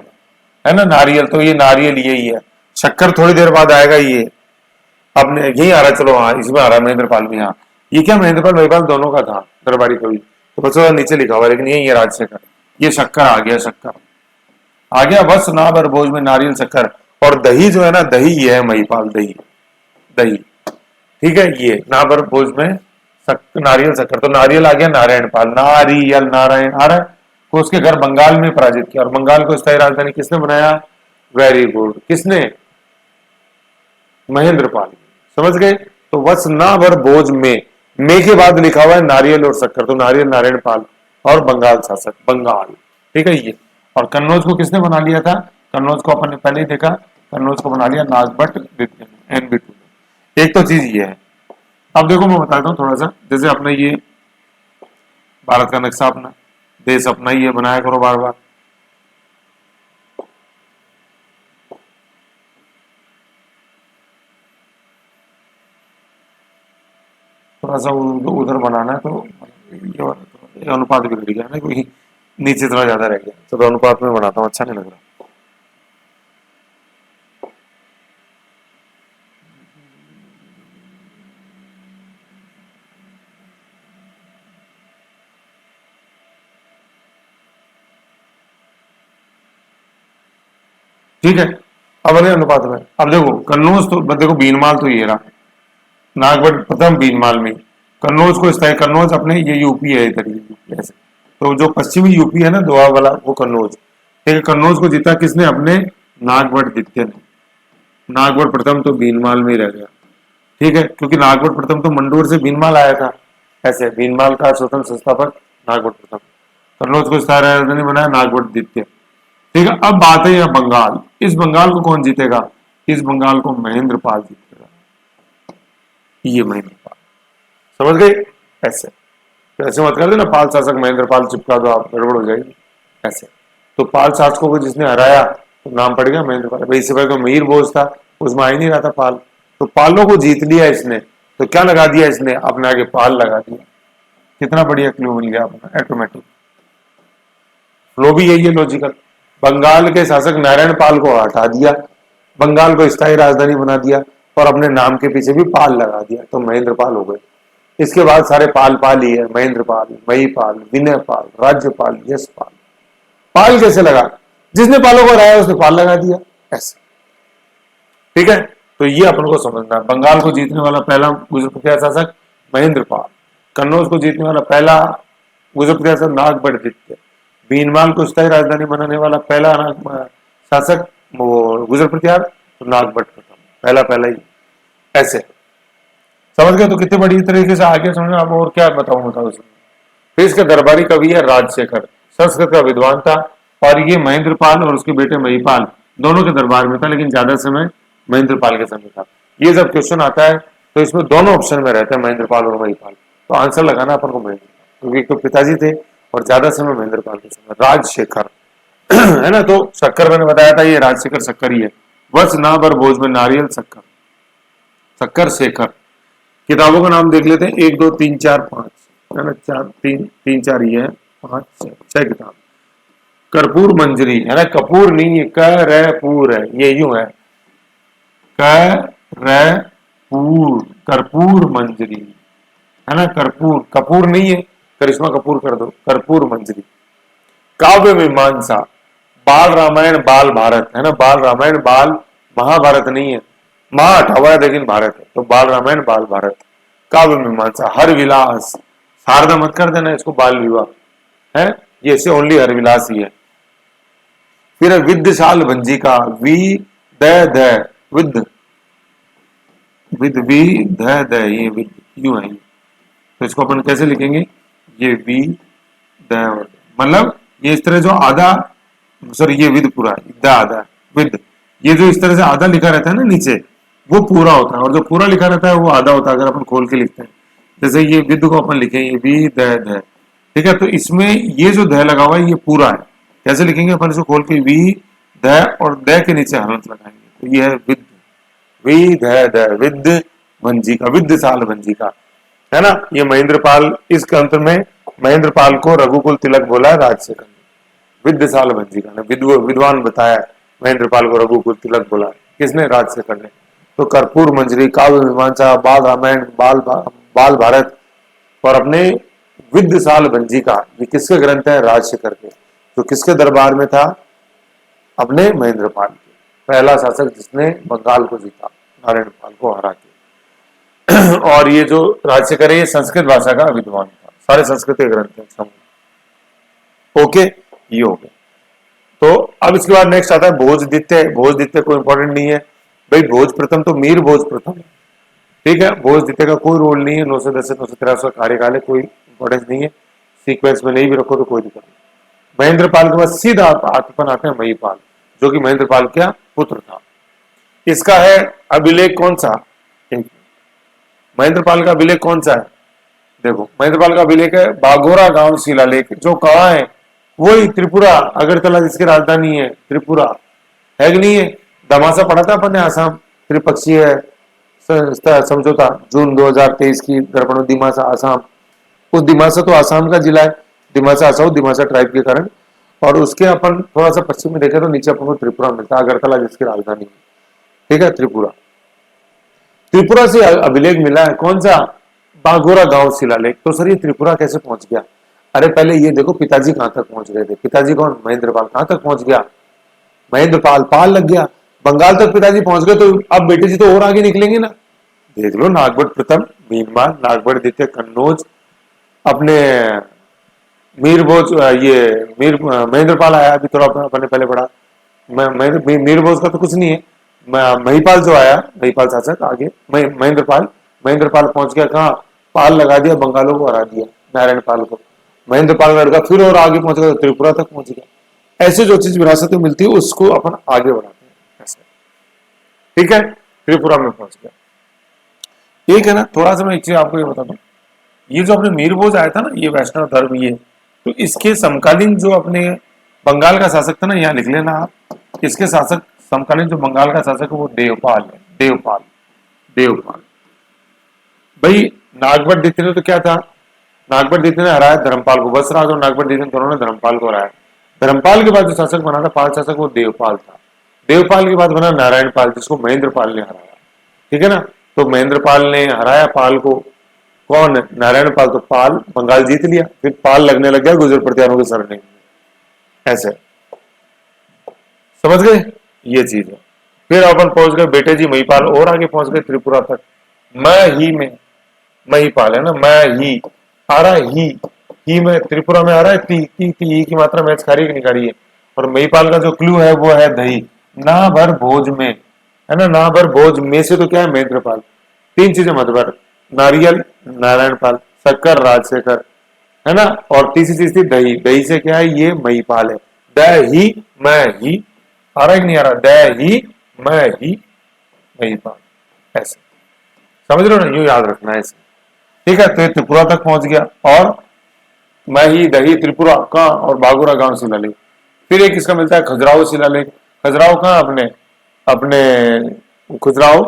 है ना नारियल, तो ये नारियल यही है, शक्कर थोड़ी देर बाद आएगा, ये अपने यही आ रहा, चलो हाँ इसमें आ रहा महेंद्र पाल भी, हाँ ये क्या महेंद्र पाल महिपाल दोनों का था दरबारी कवि, तो बच्चों नीचे लिखा हुआ, लेकिन यही है राजशेखर, ये शक्कर आ गया, शक्कर आ गया, बस ना भर भोज में नारियल शक्कर, और दही जो है ना, दही ये है महिपाल, दही दही, ठीक है, ये ना भर भोज में नारियल शक्कर, तो नारियल आ गया नारायण पाल, नारियल नारायण आ रहा है, तो उसके घर बंगाल में पराजित किया, और बंगाल को स्थायी राजधानी किसने बनाया, वेरी गुड, किसने, महेंद्र पाल, समझ गए। तो वत्स ना भर भोज में के बाद लिखा हुआ है नारियल और शक्कर, तो नारियल नारायण पाल और बंगाल शासक बंगाल, ठीक है ये। और कन्नौज को किसने बना लिया था, कन्नौज को अपन ने पहले ही देखा, कन्नौज को बना लिया नागभट्ट NB2। एक तो चीज ये है। अब देखो मैं बताता हूँ थोड़ा सा, जैसे अपना ये भारत का नक्शा, अपना देश अपना ही है, बनाया करो बार बार। थोड़ा सा उधर बनाना है, तो ये अनुपात बिगड़ गया ना, कोई नीचे थोड़ा ज्यादा रह गया, तो अनुपात में बनाता हूँ, अच्छा नहीं लग रहा। ठीक है, अब अगले अनुपात में, अब देखो कन्नौज तो देखो बीनमाल तो ये रहा, नागभट्ट प्रथम बीनमाल में, कन्नौज को स्थायी, कन्नौज अपने ये यूपी है इधर, ये यूपी ऐसे, तो जो पश्चिमी यूपी है ना दोआ वाला, वो कन्नौज, ठीक है, कन्नौज को जीता किसने, अपने नागभट्ट द्वितीय ने, नागभट्ट प्रथम तो बीनमाल में ही रह गया, ठीक है, क्योंकि नागभट्ट प्रथम तो मंडोर से बीनमाल आया था, ऐसे बीनमाल का स्वतंत्र संस्थापक नागभट्ट प्रथम, कन्नौज को स्थायी राजधानी बनाया नागभट्ट द्वितीय। ठीक है, अब बात है यह बंगाल, इस बंगाल को कौन जीतेगा, इस बंगाल को महेंद्र पाल जीतेगा, ये महेंद्र पाल, समझ गए ऐसे। तो ऐसे मत कर देना पाल शासक महेंद्र पाल चिपका दो आप, गड़बड़ हो जाएगी ऐसे। तो पाल शासकों को जिसने हराया तो नाम पड़ गया महेंद्र पाल। भाई इससे पहले तो मीर भोज था, उसमें आ ही नहीं रहा था पाल, तो पालों को जीत लिया इसने, तो क्या लगा दिया इसने, अपने आगे पाल लगा दिया। कितना बढ़िया क्लू मिल गया अपना, ऑटोमेटिक फ्लो भी यही है लॉजिकल। बंगाल के शासक नारायण पाल को हटा दिया, बंगाल को स्थायी राजधानी बना दिया, और अपने नाम के पीछे भी पाल लगा दिया, तो महेंद्र पाल हो गए। इसके बाद सारे पाल पाल ही है, महेंद्र पाल, महीपाल, विनय पाल, राज्यपाल, यश पाल। पाल कैसे लगा, जिसने पालों को हराया उसने पाल लगा दिया ऐसे, ठीक है। तो ये अपन को समझना है। बंगाल को जीतने वाला पहला गुजर प्रत्यार शासक महेंद्रपाल, कन्नौज को जीतने वाला पहला गुजर प्रत्यार शासक नागभट्ट, भीनमाल को स्थायी राजधानी बनाने वाला पहला शासक वो गुजर प्रत्यार तो नागभट्ट प्रथम, पहला पहला ही। ऐसे समझ गए? तो कितनी बड़ी तरीके से आगे समझना। अब और क्या बताऊंगा उसमें। फिर इसका दरबारी कवि है राजशेखर, संस्कृत का विद्वान था, और ये महेंद्रपाल और उसके बेटे महिपाल दोनों के दरबार में था, लेकिन ज्यादा समय महेंद्रपाल के समय था। ये जब क्वेश्चन आता है तो इसमें दोनों ऑप्शन में रहते हैं, महेंद्रपाल और महिपाल, तो आंसर लगाना अपन को महेंद्रपाल, क्योंकि एक तो पिताजी थे और ज्यादा समय महेंद्रपाल के समय। राजशेखर है ना, तो शक्कर मैंने बताया था, ये राजशेखर शक्कर ही है। वर्ष ना भर भोज में नारियल शक्कर, शक्कर शेखर। किताबों का नाम देख लेते हैं, 1 2 3 4 5 है ना, 3 4 ये है, 5 6 किताब। कर्पूर मंजरी है ना, कपूर नहीं है, करपूर है, ये यूं है, करपूर, कर्पूर मंजरी है ना, कर्पूर, कपूर नहीं है, करिश्मा कपूर कर दो, कर्पूर मंजरी। काव्य मीमांसा, बाल रामायण बाल भारत है ना, बाल रामायण बाल महाभारत नहीं है, महा हटा हुआ है लेकिन भारत है, तो बाल रामायण बाल भारत। काव्य मीमांसा, हर विलास, शारदा मत कर देना इसको, बाल विवाह है, ये से ओनली हर विलास ही है। फिर विद्यशाल भंजिका, वी द विद, विद वी द ये विद यूं है, तो इसको अपन कैसे लिखेंगे, ये वी द, मतलब ये इस तरह जो आधा, सॉरी ये विद पूरा, द आधा, विद, ये जो इस तरह से आधा लिखा रहता है ना नीचे, वो पूरा होता है, और जो पूरा लिखा रहता है वो आधा होता है, अगर अपन खोल के लिखते हैं। जैसे ये विद को अपन लिखें, ये वी द, ठीक है, तो इसमें ये जो ध लगा हुआ है ये पूरा है, कैसे लिखेंगे अपन इसको खोल के, वी द और द के नीचे हलंत लगाएंगे, तो ये है विद, वी द विद भंजिका, विद्यशाल भंजिका है ना। ये महेंद्रपाल, इस अंत में महेंद्रपाल को रघुकुल तिलक बोला है राजशेखर ने, विद्यशाल भंजिका ने, विद्वान बताया महेंद्रपाल को रघुकुल तिलक बोला, किसने, राजशेखर ने। तो कर्पूर मंजरी, काव्य मीमांसा, बाल रामायण बाल भारत, और अपने विद्यशाल भंजिका, ये किसके ग्रंथ है, राजशेखर के, जो किसके दरबार में था, अपने महेंद्रपाल के, पहला शासक जिसने बंगाल को जीता, नारायण पाल को हरा के। और ये जो राजशेखर है ये संस्कृत भाषा का विद्वान था, सारे संस्कृत के ग्रंथ हैं। ओके, ये हो गया। तो अब इसके बाद नेक्स्ट आता है भोजदित्य। भोजदित्य कोई इंपॉर्टेंट नहीं है भाई, भोज प्रथम तो मीर भोज प्रथम है, ठीक है, भोजदित्य का कोई रोल नहीं है, 910 से 983 कार्यकाल है, कोई इंपॉर्टेंस नहीं है, सीक्वेंस में नहीं भी रखो तो कोई दिक्कत नहीं। महेंद्रपाल के बाद सीधा अपन आते हैं महिपाल, जो कि महेंद्रपाल का पुत्र था। इसका है अभिलेख कौन सा, महेंद्रपाल का अभिलेख कौन सा है, देखो महेंद्रपाल का अभिलेख है बाघोरा गांव शिलालेख, जो कहाँ है, वही त्रिपुरा, अगरतला जिसकी राजधानी है त्रिपुरा, है कि नहीं है। दमासा पढ़ा था अपन ने, आसाम त्रिपक्षीय समझौता, जून 2023 की दर्पण, दिमासा आसाम, उस दिमासा तो आसाम का जिला है, दिमासा आसाम, दिमासा ट्राइब के कारण, और उसके अपन थोड़ा सा पश्चिम में देखे तो नीचे अपन को त्रिपुरा मिलता है, अगरतला जिसकी राजधानी है, ठीक है, त्रिपुरा। त्रिपुरा से अभिलेख मिला है, कौन सा, बाघोरा गांव शिलालेख। तो सर ये त्रिपुरा कैसे पहुंच गया, अरे पहले ये देखो पिताजी कहां तक पहुंच गए थे, पिताजी कौन, महेंद्रपाल, कहां तक पहुंच गया, महेंद्रपाल, पाल लग गया, बंगाल तक पिताजी पहुंच गए, तो अब बेटे जी तो और आगे निकलेंगे ना, देख लो, नागभट्ट प्रथम, भीनमाल, नागभट्ट द्वितीय, कन्नौज, अपने मीरभोज, ये महेंद्रपाल आया, अभी थोड़ा अपने पहले पढ़ा, मीरभोज का तो कुछ नहीं है, महिपाल जो आया, महिपाल शासक आगे, महेंद्रपाल, महेंद्रपाल पहुंच गया कहाँ, पाल लगा दिया, बंगालों को हरा दिया, नारायण पाल को, महेंद्रपाल लड़का फिर और आगे पहुंच गया, त्रिपुरा तक पहुंच गया। ऐसे जो चीज विरासत में मिलती है उसको अपन आगे बढ़ाते हैं ऐसे, ठीक है, त्रिपुरा में पहुंच गया। ठीक है ना, थोड़ा सा मैं एक चीज आपको ये बता दूं, ये जो अपने मीरभोज आया था ना, ये वैष्णव धर्म, ये तो इसके समकालीन जो अपने बंगाल का शासक था ना, यहाँ लिख लेना आप, इसके शासक समकालीन जो बंगाल का शासक है वो देवपाल है, देवपाल, देवपाल। भाई नागभट्ट द्वितीय ने तो क्या था, नागभट्ट द्वितीय ने हराया धर्मपाल को, वत्सराज और नागभट्ट द्वितीय दोनों ने धर्मपाल को हराया। धर्मपाल के बाद जो शासक बना था, पाल शासक, वो देवपाल था। देवपाल के बाद बना नारायण पाल, जिसको महेंद्रपाल ने हराया, ठीक है ना। तो महेंद्रपाल ने हराया पाल को, कौन, नारायण पाल, तो पाल बंगाल जीत लिया, फिर पाल लगने लग गया गुजर प्रत्यारों के सरनेम में, ऐसे समझ गए, ये चीज है। फिर अपन पहुंच गए बेटे जी महिपाल, और आगे पहुंच गए त्रिपुरा तक। मैं ही में महिपाल है ना, मैं ही आ रहा है, ही में त्रिपुरा में आ रहा है, ती ही की मात्रा मैच खा रही है कि नहीं खा रही है। और महिपाल का जो क्लू है वो है दही। ना भर भोज में, है ना, ना भर भोज में से तो क्या है, महेंद्रपाल। तीन चीजें मत भर, नारियल नारायण पाल, शक्कर राजशेखर, है ना, और तीसरी चीज थी दही। दही से क्या है, ये महिपाल है। दही मैं ही, आ रहा है कि नहीं आ रहा, दही मैं ही महिपाल, ऐसे समझ रहे हो ना, यूं याद रखना है इसे। ठीक है, तो ये त्रिपुरा तक पहुंच गया, और मैं ही दही त्रिपुरा का, और बागुरा गांव शिलालेख। फिर एक इसका मिलता है खजुराहो शिलालेख। खजुराहो कहाँ, अपने अपने खजुराहो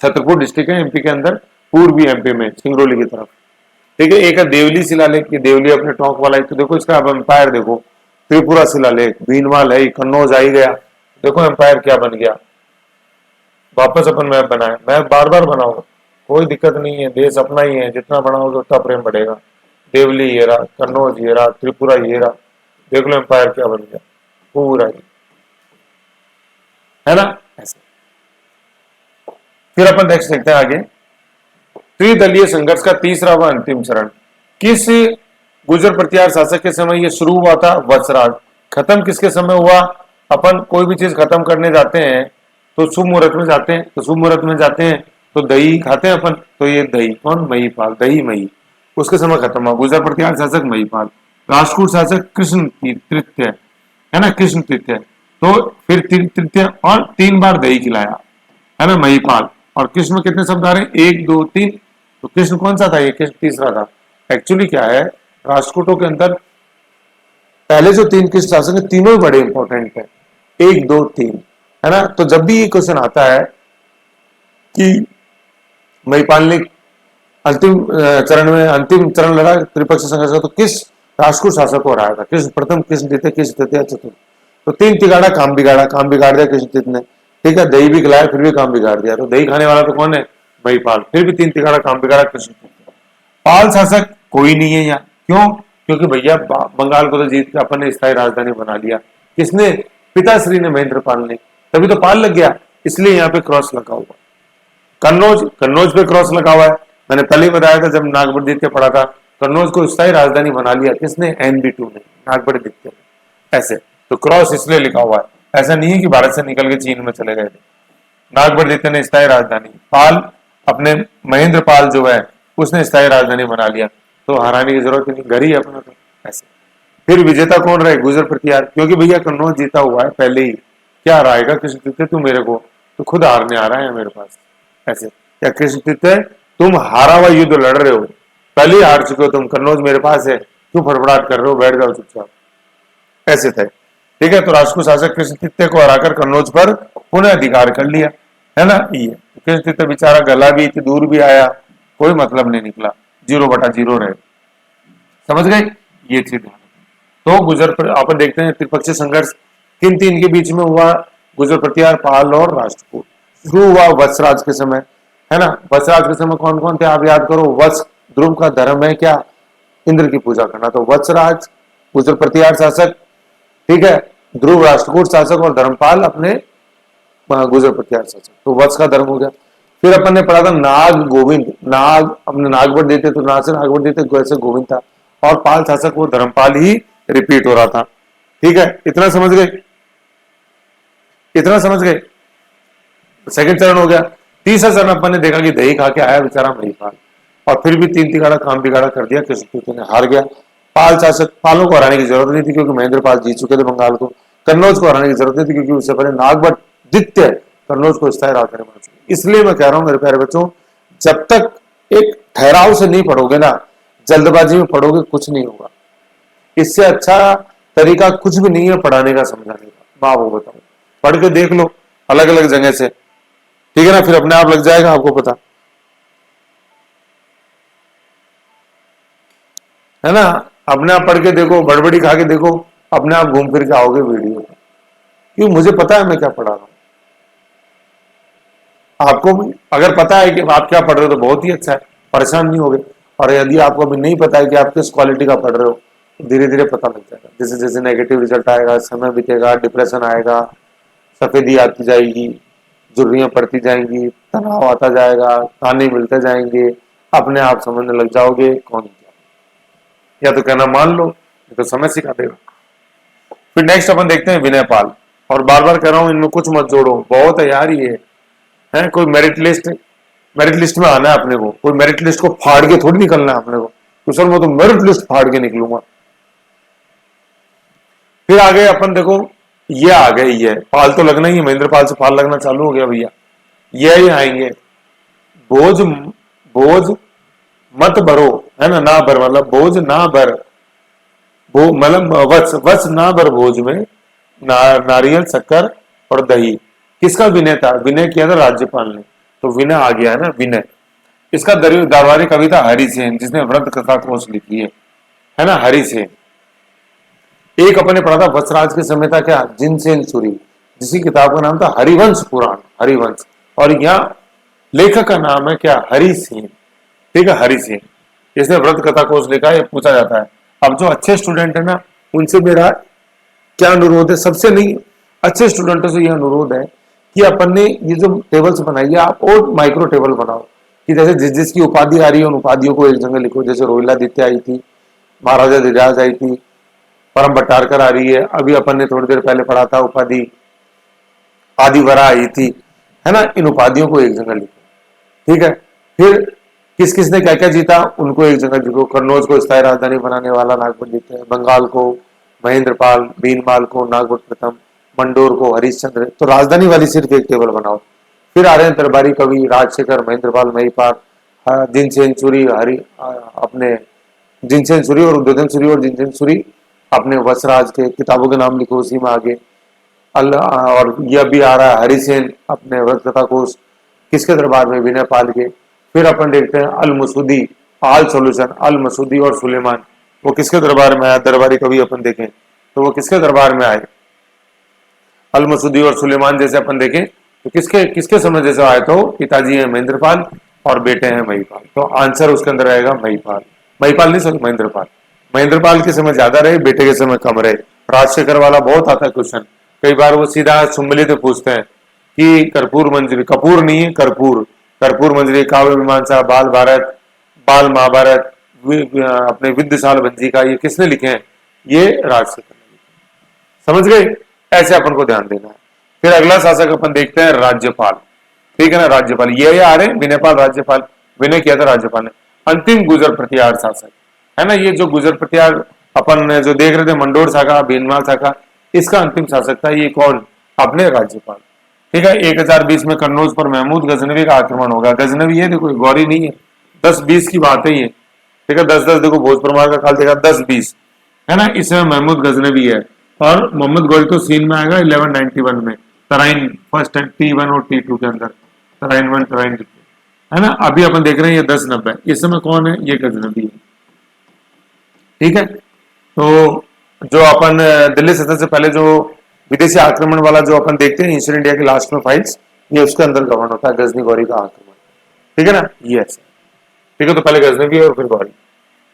छतरपुर डिस्ट्रिक्ट है एमपी के अंदर, पूर्वी एमपी में सिंगरौली की तरफ। ठीक है, एक है देवली शिलालेख, की देवली अपने टोंक वाला है। तो देखो इसका अब एम्पायर देखो, त्रिपुरा शिलालेख, भीनमाल है, कन्नौज आ ही गया। देखो एम्पायर क्या बन गया, वापस अपन मैप बनाए। मैप बार बार बनाओ, कोई दिक्कत नहीं है, देश अपना ही है, जितना बनाओगे उतना प्रेम बढ़ेगा। देवली ये रहा, कन्नौज ये रहा, त्रिपुरा ये रहा। देख लो एम्पायर क्या बन गया पूरा ही, है ना, ऐसे। फिर अपन नेक्स्ट देखते हैं आगे, त्रिदलीय संघर्ष का तीसरा व अंतिम चरण। किस गुर्जर प्रतिहार शासक के समय यह शुरू हुआ था, वत्सराज। खत्म किसके समय हुआ, अपन कोई भी चीज खत्म करने जाते हैं तो शुभ मुहूर्त में जाते हैं, तो शुभ मुहूर्त में जाते हैं तो दही खाते हैं अपन, तो ये दही कौन, महिपाल, दही मही, उसके समय खत्म हुआ। गुर्जर प्रतिहार शासक महिपाल। राष्ट्रकूट शासक कृष्ण तृतीय, है ना, कृष्ण तृतीय। तो फिर तृतीय, और 3 बार दही खिलाया, है ना, महिपाल। और कृष्ण में कितने शब्द आ रहे हैं, 1 2 3। तो कृष्ण कौन सा था, ये कृष्ण तीसरा था। एक्चुअली क्या है, राष्ट्रकूटों के अंदर पहले जो 3 कृष्ण शासक है, तीनों ही बड़े इंपॉर्टेंट है, 1 2 3, है ना। तो जब भी ये क्वेश्चन आता है कि महिपाल ने अंतिम चरण में अंतिम चरण लड़ा त्रिपक्षीय संघर्ष का, तो किस राष्ट्रकूट शासक को हराया था, कृष्ण प्रथम, कृष्ण द्वितीय, कृष्ण तृतीय, चतुर्थ। तो 3 तिगाड़ा, काम बिगाड़ा, काम बिगाड़ दिया कृष्ण तृतीय ने। ठीक है, दही भी खिलाया फिर भी काम बिगाड़ दिया, तो दही खाने वाला तो कौन है, महिपाल। फिर भी 3 तिगाड़ा, काम बिगाड़ा कृष्ण तृतीय। पाल शासक कोई नहीं है यहाँ, क्यों, क्योंकि भैया बंगाल को तो जीत के अपन ने स्थायी राजधानी बना लिया। किसने, पिताश्री ने, महेंद्र पाल ने, तभी तो पाल लग गया, इसलिए यहाँ पे क्रॉस लगा हुआ। कन्नौज, कन्नौज पे क्रॉस लगा हुआ है, मैंने पहले ही बताया था जब नागपुर पढ़ा था। कन्नौज को स्थायी राजधानी बना लिया किसने, NB2 ने, नागपुर ने, ऐसे। तो क्रॉस इसलिए लिखा हुआ है, ऐसा नहीं है कि भारत से निकल के चीन में चले गए थे। नागपुर ने स्थायी राजधानी, पाल अपने महेंद्र पाल जो है उसने स्थायी राजधानी बना लिया, तो हराने की जरूरत नहीं, घर ही है अपना, तो ऐसे। फिर विजेता कौन रहे, गुर्जर प्रतिहार, क्योंकि भैया कन्नौज जीता हुआ है पहले ही, क्या हराएगा कृष्ण तृतीय, तू मेरे को तो खुद हारने आ रहा है मेरे पास, ऐसे। क्या कृष्ण तृतीय, तुम हारा हुआ युद्ध लड़ रहे हो, पहले ही हार चुके हो तुम, कन्नौज मेरे पास है, क्यों फड़फड़ाहट कर रहे हो, बैठ जाओ चुपचाप, ऐसे थे। ठीक है, तो राष्ट्रकूट शासक कृष्ण तृतीय को हराकर कन्नौज पर पुनः अधिकार कर लिया, है ना। ये कृष्ण तृतीय बेचारा गला भी, दूर भी आया, कोई मतलब नहीं निकला, 0/0 रहे, समझ गए, ये थी ध्यान। तो गुर्जर पर अपन देखते हैं त्रिपक्षीय संघर्ष किन 3 के बीच में हुआ, गुर्जर प्रतिहार, पाल और राष्ट्रकूट। शुरू हुआ वत्सराज के समय, है ना। वत्सराज के समय कौन कौन थे, आप याद करो। वत्स, ध्रुव का धर्म है क्या, इंद्र की पूजा करना, तो वत्सराज गुर्जर प्रतिहार शासक, ठीक है, ध्रुव राष्ट्रकूट शासक, और धर्मपाल अपने गुर्जर प्रतिहार शासक, तो वत्स का धर्म हो गया। फिर अपन ने पढ़ा था नाग गोविंद, नाग अपने नागवट देते तो नाग से नागवट देते, वैसे गोविंद था, और पाल शासक वो धर्मपाल ही रिपीट हो रहा था। ठीक है, इतना समझ गए, इतना समझ गए। सेकंड चरण हो गया। तीसरा चरण अपन ने देखा कि दही खा के आया बेचारा महिपाल, और फिर भी 3 तिगाड़ा काम बिगाड़ा कर दिया, कृष्ण तृतीय ने हार गया। पाल शासक, पालों को हराने की जरूरत नहीं थी क्योंकि महेंद्र पाल जीत चुके थे बंगाल को। कन्नौज को हराने की जरूरत नहीं थी क्योंकि उससे पहले नागभट्ट द्वितीय कन्नौज को स्थायी राजधानी बना चुके। इसलिए मैं कह रहा हूं मेरे प्यारे बच्चों, जब तक एक ठहराव से नहीं पढ़ोगे ना, जल्दबाजी में पढ़ोगे कुछ नहीं होगा। इससे अच्छा तरीका कुछ भी नहीं है पढ़ाने का, समझाने का। मैं आपको बताऊं, पढ़ के देख लो अलग अलग जगह से, ठीक है ना, फिर अपने आप लग जाएगा आपको पता, है ना। अपने आप पढ़ के देखो, बड़बड़ी खा के देखो, अपने आप घूम फिर के आओगे वीडियो, क्यों, मुझे पता है मैं क्या पढ़ा रहा हूं। आपको भी अगर पता है कि आप क्या पढ़ रहे हो तो बहुत ही अच्छा है, परेशान नहीं होगे। और यदि आपको अभी नहीं पता है कि आप किस क्वालिटी का पढ़ रहे हो, तो धीरे धीरे पता लग जाएगा। जैसे जैसे नेगेटिव रिजल्ट आएगा, समय बीतेगा, डिप्रेशन आएगा, सफेदी आती जाएगी, झुर्रियां पड़ती जाएंगी, तनाव आता जाएगा, ताने मिलते जाएंगे, अपने आप समझने लग जाओगे कौन क्या। या तो कहना मान लो, या तो समय सिखा देगा। फिर नेक्स्ट अपन देखते हैं विनय पाल। और बार बार कह रहा हूं इनमें कुछ मत जोड़ो, बहुत है यार ये है। कोई मेरिट लिस्ट में आना है अपने को, कोई मेरिट लिस्ट को फाड़ के थोड़ी निकलना है अपने को, तो सर मैं तो मेरिट लिस्ट फाड़ के निकलूंगा। फिर आगे अपन देखो, ये आ गए, ये पाल तो लगना ही है, महेंद्र पाल से पाल लगना चालू हो गया भैया। ये ही आएंगे, बोझ बोझ मत भरो, है ना भर मतलब बोझ ना भर, मतलब वत्स वत्स ना भर बोझ में, नारियल शक्कर और दही। किसका विनय था? विनय किया था राज्यपाल ने, तो विनय आ गया है ना, विनय। इसका दरबारी कविता हरिसेन, जिसने व्रत कथा कोश लिखी है ना, हरिसेन। एक अपने पढ़ा था वत्सराज के समय था क्या, जिनसेन सूरी, जिसकी किताब का नाम था हरिवंश पुराण, हरिवंश। और यहाँ लेखक का नाम है क्या, हरिसेन। ठीक है, हरिसेन। इसने व्रत कथा कोश लिखा, ये पूछा जाता है। अब जो अच्छे स्टूडेंट है ना, उनसे मेरा क्या अनुरोध है, सबसे नहीं, अच्छे स्टूडेंटों से यह अनुरोध है कि अपन ने ये जो टेबल्स बनाई है, आप और माइक्रो टेबल बनाओ, कि जैसे जिस जिसकी उपाधि आ रही है उन उपाधियों को एक जगह लिखो। जैसे रोहिलादित्य आई थी, महाराजा धीराज आई थी, परम भट्टारकर आ रही है, अभी अपन ने थोड़ी देर पहले पढ़ा था उपाधि आदिवरा आई थी, है ना। इन उपाधियों को एक जगह लिखो, ठीक है। फिर किस किस ने क्या क्या जीता उनको एक जगह लिखो। कन्नौज को स्थायी राजधानी बनाने वाला नागपंडित है, बंगाल को महेंद्रपाल, भीनमाल को नागभट्ट प्रथम, मंडोर को हरिश्चंद्र। तो राजधानी वाली सिर्फ एक टेबल बनाओ। फिर आ रहे हैं दरबारी कवि, राजशेखर, महेंद्रपाल, महिपाल, जिनसेन सूरी, हरि अपने जिनसेन सूरी और उद्योधन सूरी, और जिनसेन सूरी अपने वसराज के किताबों के नाम लिखो, उसी में आगे और यह भी आ रहा है हरिसेन अपने व्रत कथा कोश, किसके दरबार में, विनय पाल के। फिर अपन देखते हैं अल मसूदी, आल सोल्यूशन, अल मसूदी और सुलेमान, वो किसके दरबार में आया, दरबारी कवि अपन देखें तो वो किसके दरबार में आए, अल मसूदी और सुलेमान जैसे अपन देखें तो किसके किसके समय जैसे आए, तो पिताजी है महेंद्रपाल और बेटे हैं महिपाल। तो आंसर उसके अंदर आएगा महिपाल, महिपाल नहीं सॉरी महेंद्रपाल। महेंद्रपाल के समय ज्यादा रहे, बेटे के समय कम रहे। राजशेखर वाला बहुत आता है क्वेश्चन, कई बार वो सीधा सुम्मिलित पूछते हैं कि कर्पूर मंजरी, कपूर नहीं है कर्पूर, कर्पूर मंजरी, काव्य मीमांसा, बाल भारत, बाल महाभारत, अपने विद्यशाल भंजिका, ये किसने लिखे हैं, ये राजशेखर ने लिखे। समझ गए, ऐसे अपन को ध्यान देना है। फिर अगला शासक अपन देखते हैं राज्यपाल, ठीक है ना, राज्यपाल। ये आ रहे विनयपाल, राज्यपाल, विनय किया था राज्यपाल ने। अंतिम गुजर प्रतिहार शासक है ना, ये जो गुजर प्रतिहार अपन जो देख रहे थे, मंडोर शाखा, भीनमाल शाखा, इसका अंतिम शासक था ये कौन, अपने राज्यपाल। ठीक है, 1020 में कन्नौज पर महमूद गजनवी का आक्रमण होगा। गजनवी है, देखो गौरी नहीं है, 10-20 की बात है ये। ठीक है, 10-10 देखो, भोज परमार का काल देखा 10-20 है ना, इसमें महमूद गजनवी है। और मोहम्मद गौरी तो सीन में आएगा 1191 में, तराइन फर्स्ट T1 और T2 के अंदर, तराइन 1 तराइन 2 है ना। अभी अपन देख रहे हैं ये 1090, इस समय कौन है, ये गजनवी है। ठीक है, तो जो अपन दिल्ली सल्तनत से पहले जो विदेशी आक्रमण वाला जो अपन देखते हैं ईस्टर्न इंडिया के लास्ट में फाइल्स, ये उसके अंदर गवर्न होता है गजनी गौरी का आक्रमण। ठीक है ना, ये ऐसे। ठीक है, तो पहले गजनवी और फिर गौरी।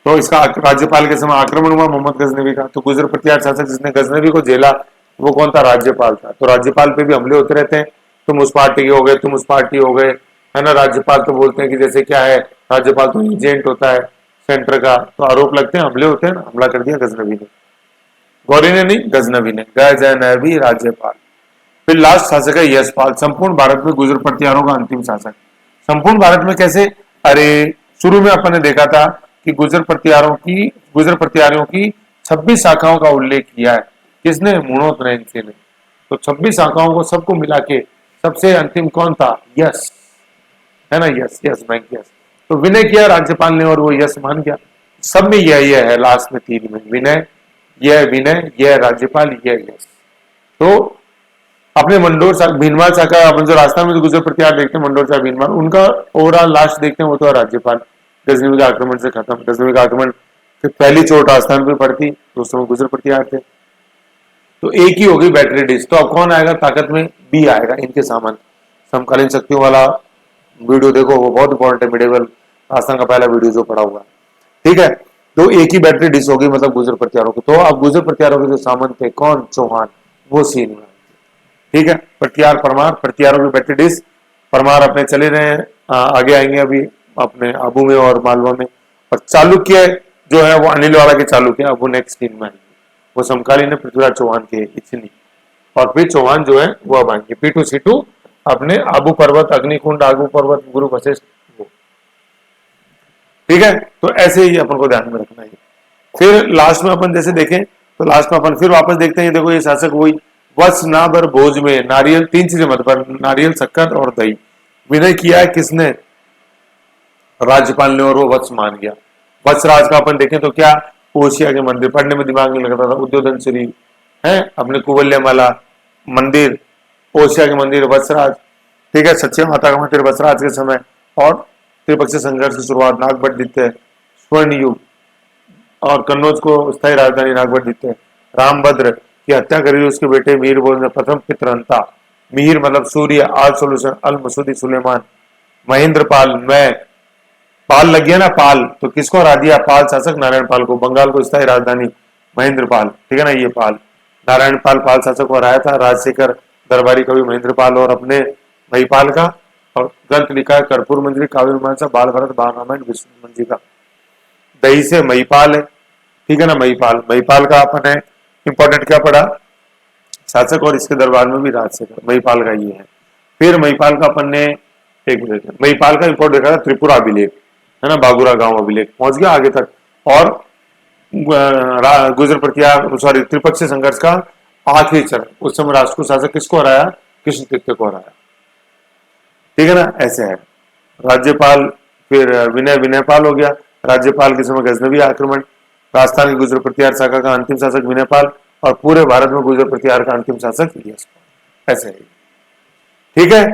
तो इसका राज्यपाल के समय आक्रमण हुआ मोहम्मद गजनवी का। तो गुजर प्रतिहार शासक जिसने गजनवी को जेला, वो कौन था, राज्यपाल था। तो राज्यपाल पे भी हमले होते रहते हैं, तुम उस पार्टी के हो गए, तुम उस पार्टी हो गए, है ना। राज्यपाल तो बोलते हैं कि जैसे क्या है, राज्यपाल तो एजेंट होता है सेंटर का, तो आरोप लगते हैं, हमले होते हैं ना, हमला कर दिया गजनवी ने, गौरी ने नहीं, गजनवी ने, गजनवी राज्यपाल। फिर लास्ट शासक है यशपाल, संपूर्ण भारत में गुजर प्रतिहारों का अंतिम शासक। संपूर्ण भारत में कैसे, अरे शुरू में अपन ने देखा था कि गुजर प्रतिहारों की 26 शाखाओं का उल्लेख किया है, किसने, मुणोत रेंसे ने। तो 26 शाखाओं को सबको मिला के सबसे अंतिम कौन था, यश, है ना, यश, यश बैंक यश। तो विनय किया राज्यपाल ने और वो यश मान गया। सब में यह है, लास्ट में 3 में विनय, यह राज्यपाल, यह यश। तो अपने मंडोर भीनमाल शाखा, अपन जो राजस्थान में जो गुजर प्रतिहार देखते हैं मंडोर शाखा भीनमाल, उनका ओवरऑल लास्ट देखते हैं, वो तो राज्यपाल। गजनवी के आक्रमण से खत्म, गजनवी का आक्रमण फिर पहली चोट राजस्थान पे पड़ती, तो उस समय गुजर प्रतिहार थे। तो एक ही होगी बैटरी डिश। तो अब कौन आएगा ताकत में, बी आएगा, इनके सामान। समकालीन शक्तियों वाला वीडियो देखो, वो बहुत इंपॉर्टेंट है, मिडेवल राजस्थान का पहला वीडियो जो पड़ा हुआ है। ठीक है, तो एक ही बैटरी डिश होगी, मतलब गुजर प्रतिहारों की। तो अब गुजर प्रतिहारों के जो सामंत थे कौन, चौहान, वो सीन में। ठीक है। प्रतिहार परमार, प्रतिहारों की बैटरी डिश, परमार अपने चले रहे हैं, आगे आएंगे अभी अपने आबू में और मालवा में। और चालुक्य जो है वो अनिल वाला के चालुक्य, अब वो नेक्स्ट सीन में आएंगे, वो समकालीन है पृथ्वीराज चौहान के इतनी। और फिर चौहान जो है वो अब आएंगे, पीटू सीटू अपने आबू पर्वत, अग्निकुंड, आबू पर्वत, गुरु वशिष्ठ, वो ठीक है। तो ऐसे ही अपन को ध्यान में रखना है। फिर लास्ट में अपन जैसे देखें तो लास्ट में अपन फिर वापस देखते हैं, देखो ये शासक वही, वत्स ना बर भोज में नारियल, तीन चीजें मत पर, नारियल, शक्कर और दही। विनय किया है किसने? राज्यपाल ने, और वो वत्स मान गया। वत्सराज का अपन देखें तो क्या, ओशिया के मंदिर, पढ़ने में दिमाग नहीं लगता था, उद्योधन श्री है अपने कुवल्यमाला मंदिर, ओशिया के मंदिर, वत्सराज, ठीक है, सच्चे माता का मंदिर वत्सराज के समय। और त्रिपक्षीय संघर्ष की शुरुआत, नागभट्ट स्वर्ण युग, और कन्नौज को स्थायी राजधानी नागभट्ट, रामभद्र की हत्या करी उसके बेटे मीर बोल ने, प्रथम पितरंता, मिहिर मतलब सूर्य, आल सोल्यूशन, अल मसूदी सुलेमान, महेंद्र पाल, मैं पाल लग गया ना पाल, तो किसको हरा दिया? पाल शासक नारायण पाल को, बंगाल को स्थायी राजधानी महेंद्र पाल, ठीक है ना, ये पाल नारायण पाल पाल शासक को हराया था। राजशेखर दरबारी कवि महेंद्र पाल और अपने महिपाल का, और ग्रंथ लिखा है कर्पूर मंजरी, काव्य मीमांसा, बाल भरत, बाल रामायण, विष्णु मंजी का। दही से महिपाल है, ठीक है ना, महिपाल, महिपाल का अपन है इंपॉर्टेंट क्या पढ़ा? शासक, और इसके दरबार में भी राजशेखर, महिपाल का ये है। फिर महिपाल का अपन ने एक मिनट, महिपाल का इंपॉर्टेंट देखा था त्रिपुरा अभिलेख, है ना, बागुरा गांव अभिलेख, पहुंच गया आगे तक। और गुजर प्रतिहार सॉरी त्रिपक्षीय संघर्ष का आखिरी चरण, उस समय राष्ट्रकूट शासक किसको हराया? कृष्ण तृतीय को हराया, ठीक है ना, ऐसे है। राज्यपाल फिर विनयपाल हो गया, राज्यपाल के समय गजनवी आक्रमण, राजस्थान की गुजर प्रतिहार शाखा का अंतिम शासक विनयपाल, और पूरे भारत में गुजर प्रतिहार का अंतिम शासक यशपाल, ऐसे है, ठीक है।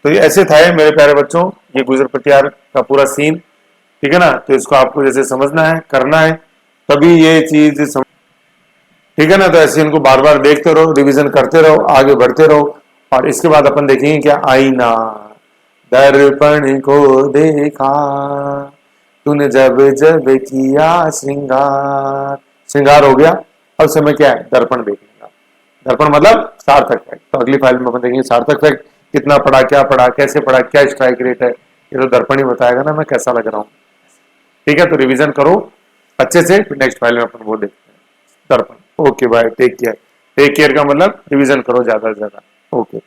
तो ये ऐसे था मेरे प्यारे बच्चों, ये गुजर प्रतिहार का पूरा सीन, ठीक है ना। तो इसको आपको जैसे समझना है, करना है, तभी ये चीज ठीक है ना। तो ऐसे इनको बार बार देखते रहो, रिवीजन करते रहो, आगे बढ़ते रहो। और इसके बाद अपन देखेंगे क्या, आईना दर्पण को देखा तूने जब जब किया श्रृंगार, श्रृंगार हो गया, अब समय क्या है? दर्पण देखने का। दर्पण मतलब सार्थक फैक्ट, तो अगली फाइल में अपन देखेंगे सार्थक फैक्ट, कितना पढ़ा, क्या पढ़ा, कैसे पढ़ा, क्या स्ट्राइक रेट है, ये तो दर्पण ही बताएगा ना मैं कैसा लग रहा हूँ, ठीक है। तो रिवीजन करो अच्छे से, फिर नेक्स्ट फाइल में अपन वो देखते हैं दर्पण। Okay bye, take care, take care का मतलब रिवीजन करो ज्यादा से ज्यादा, ओके।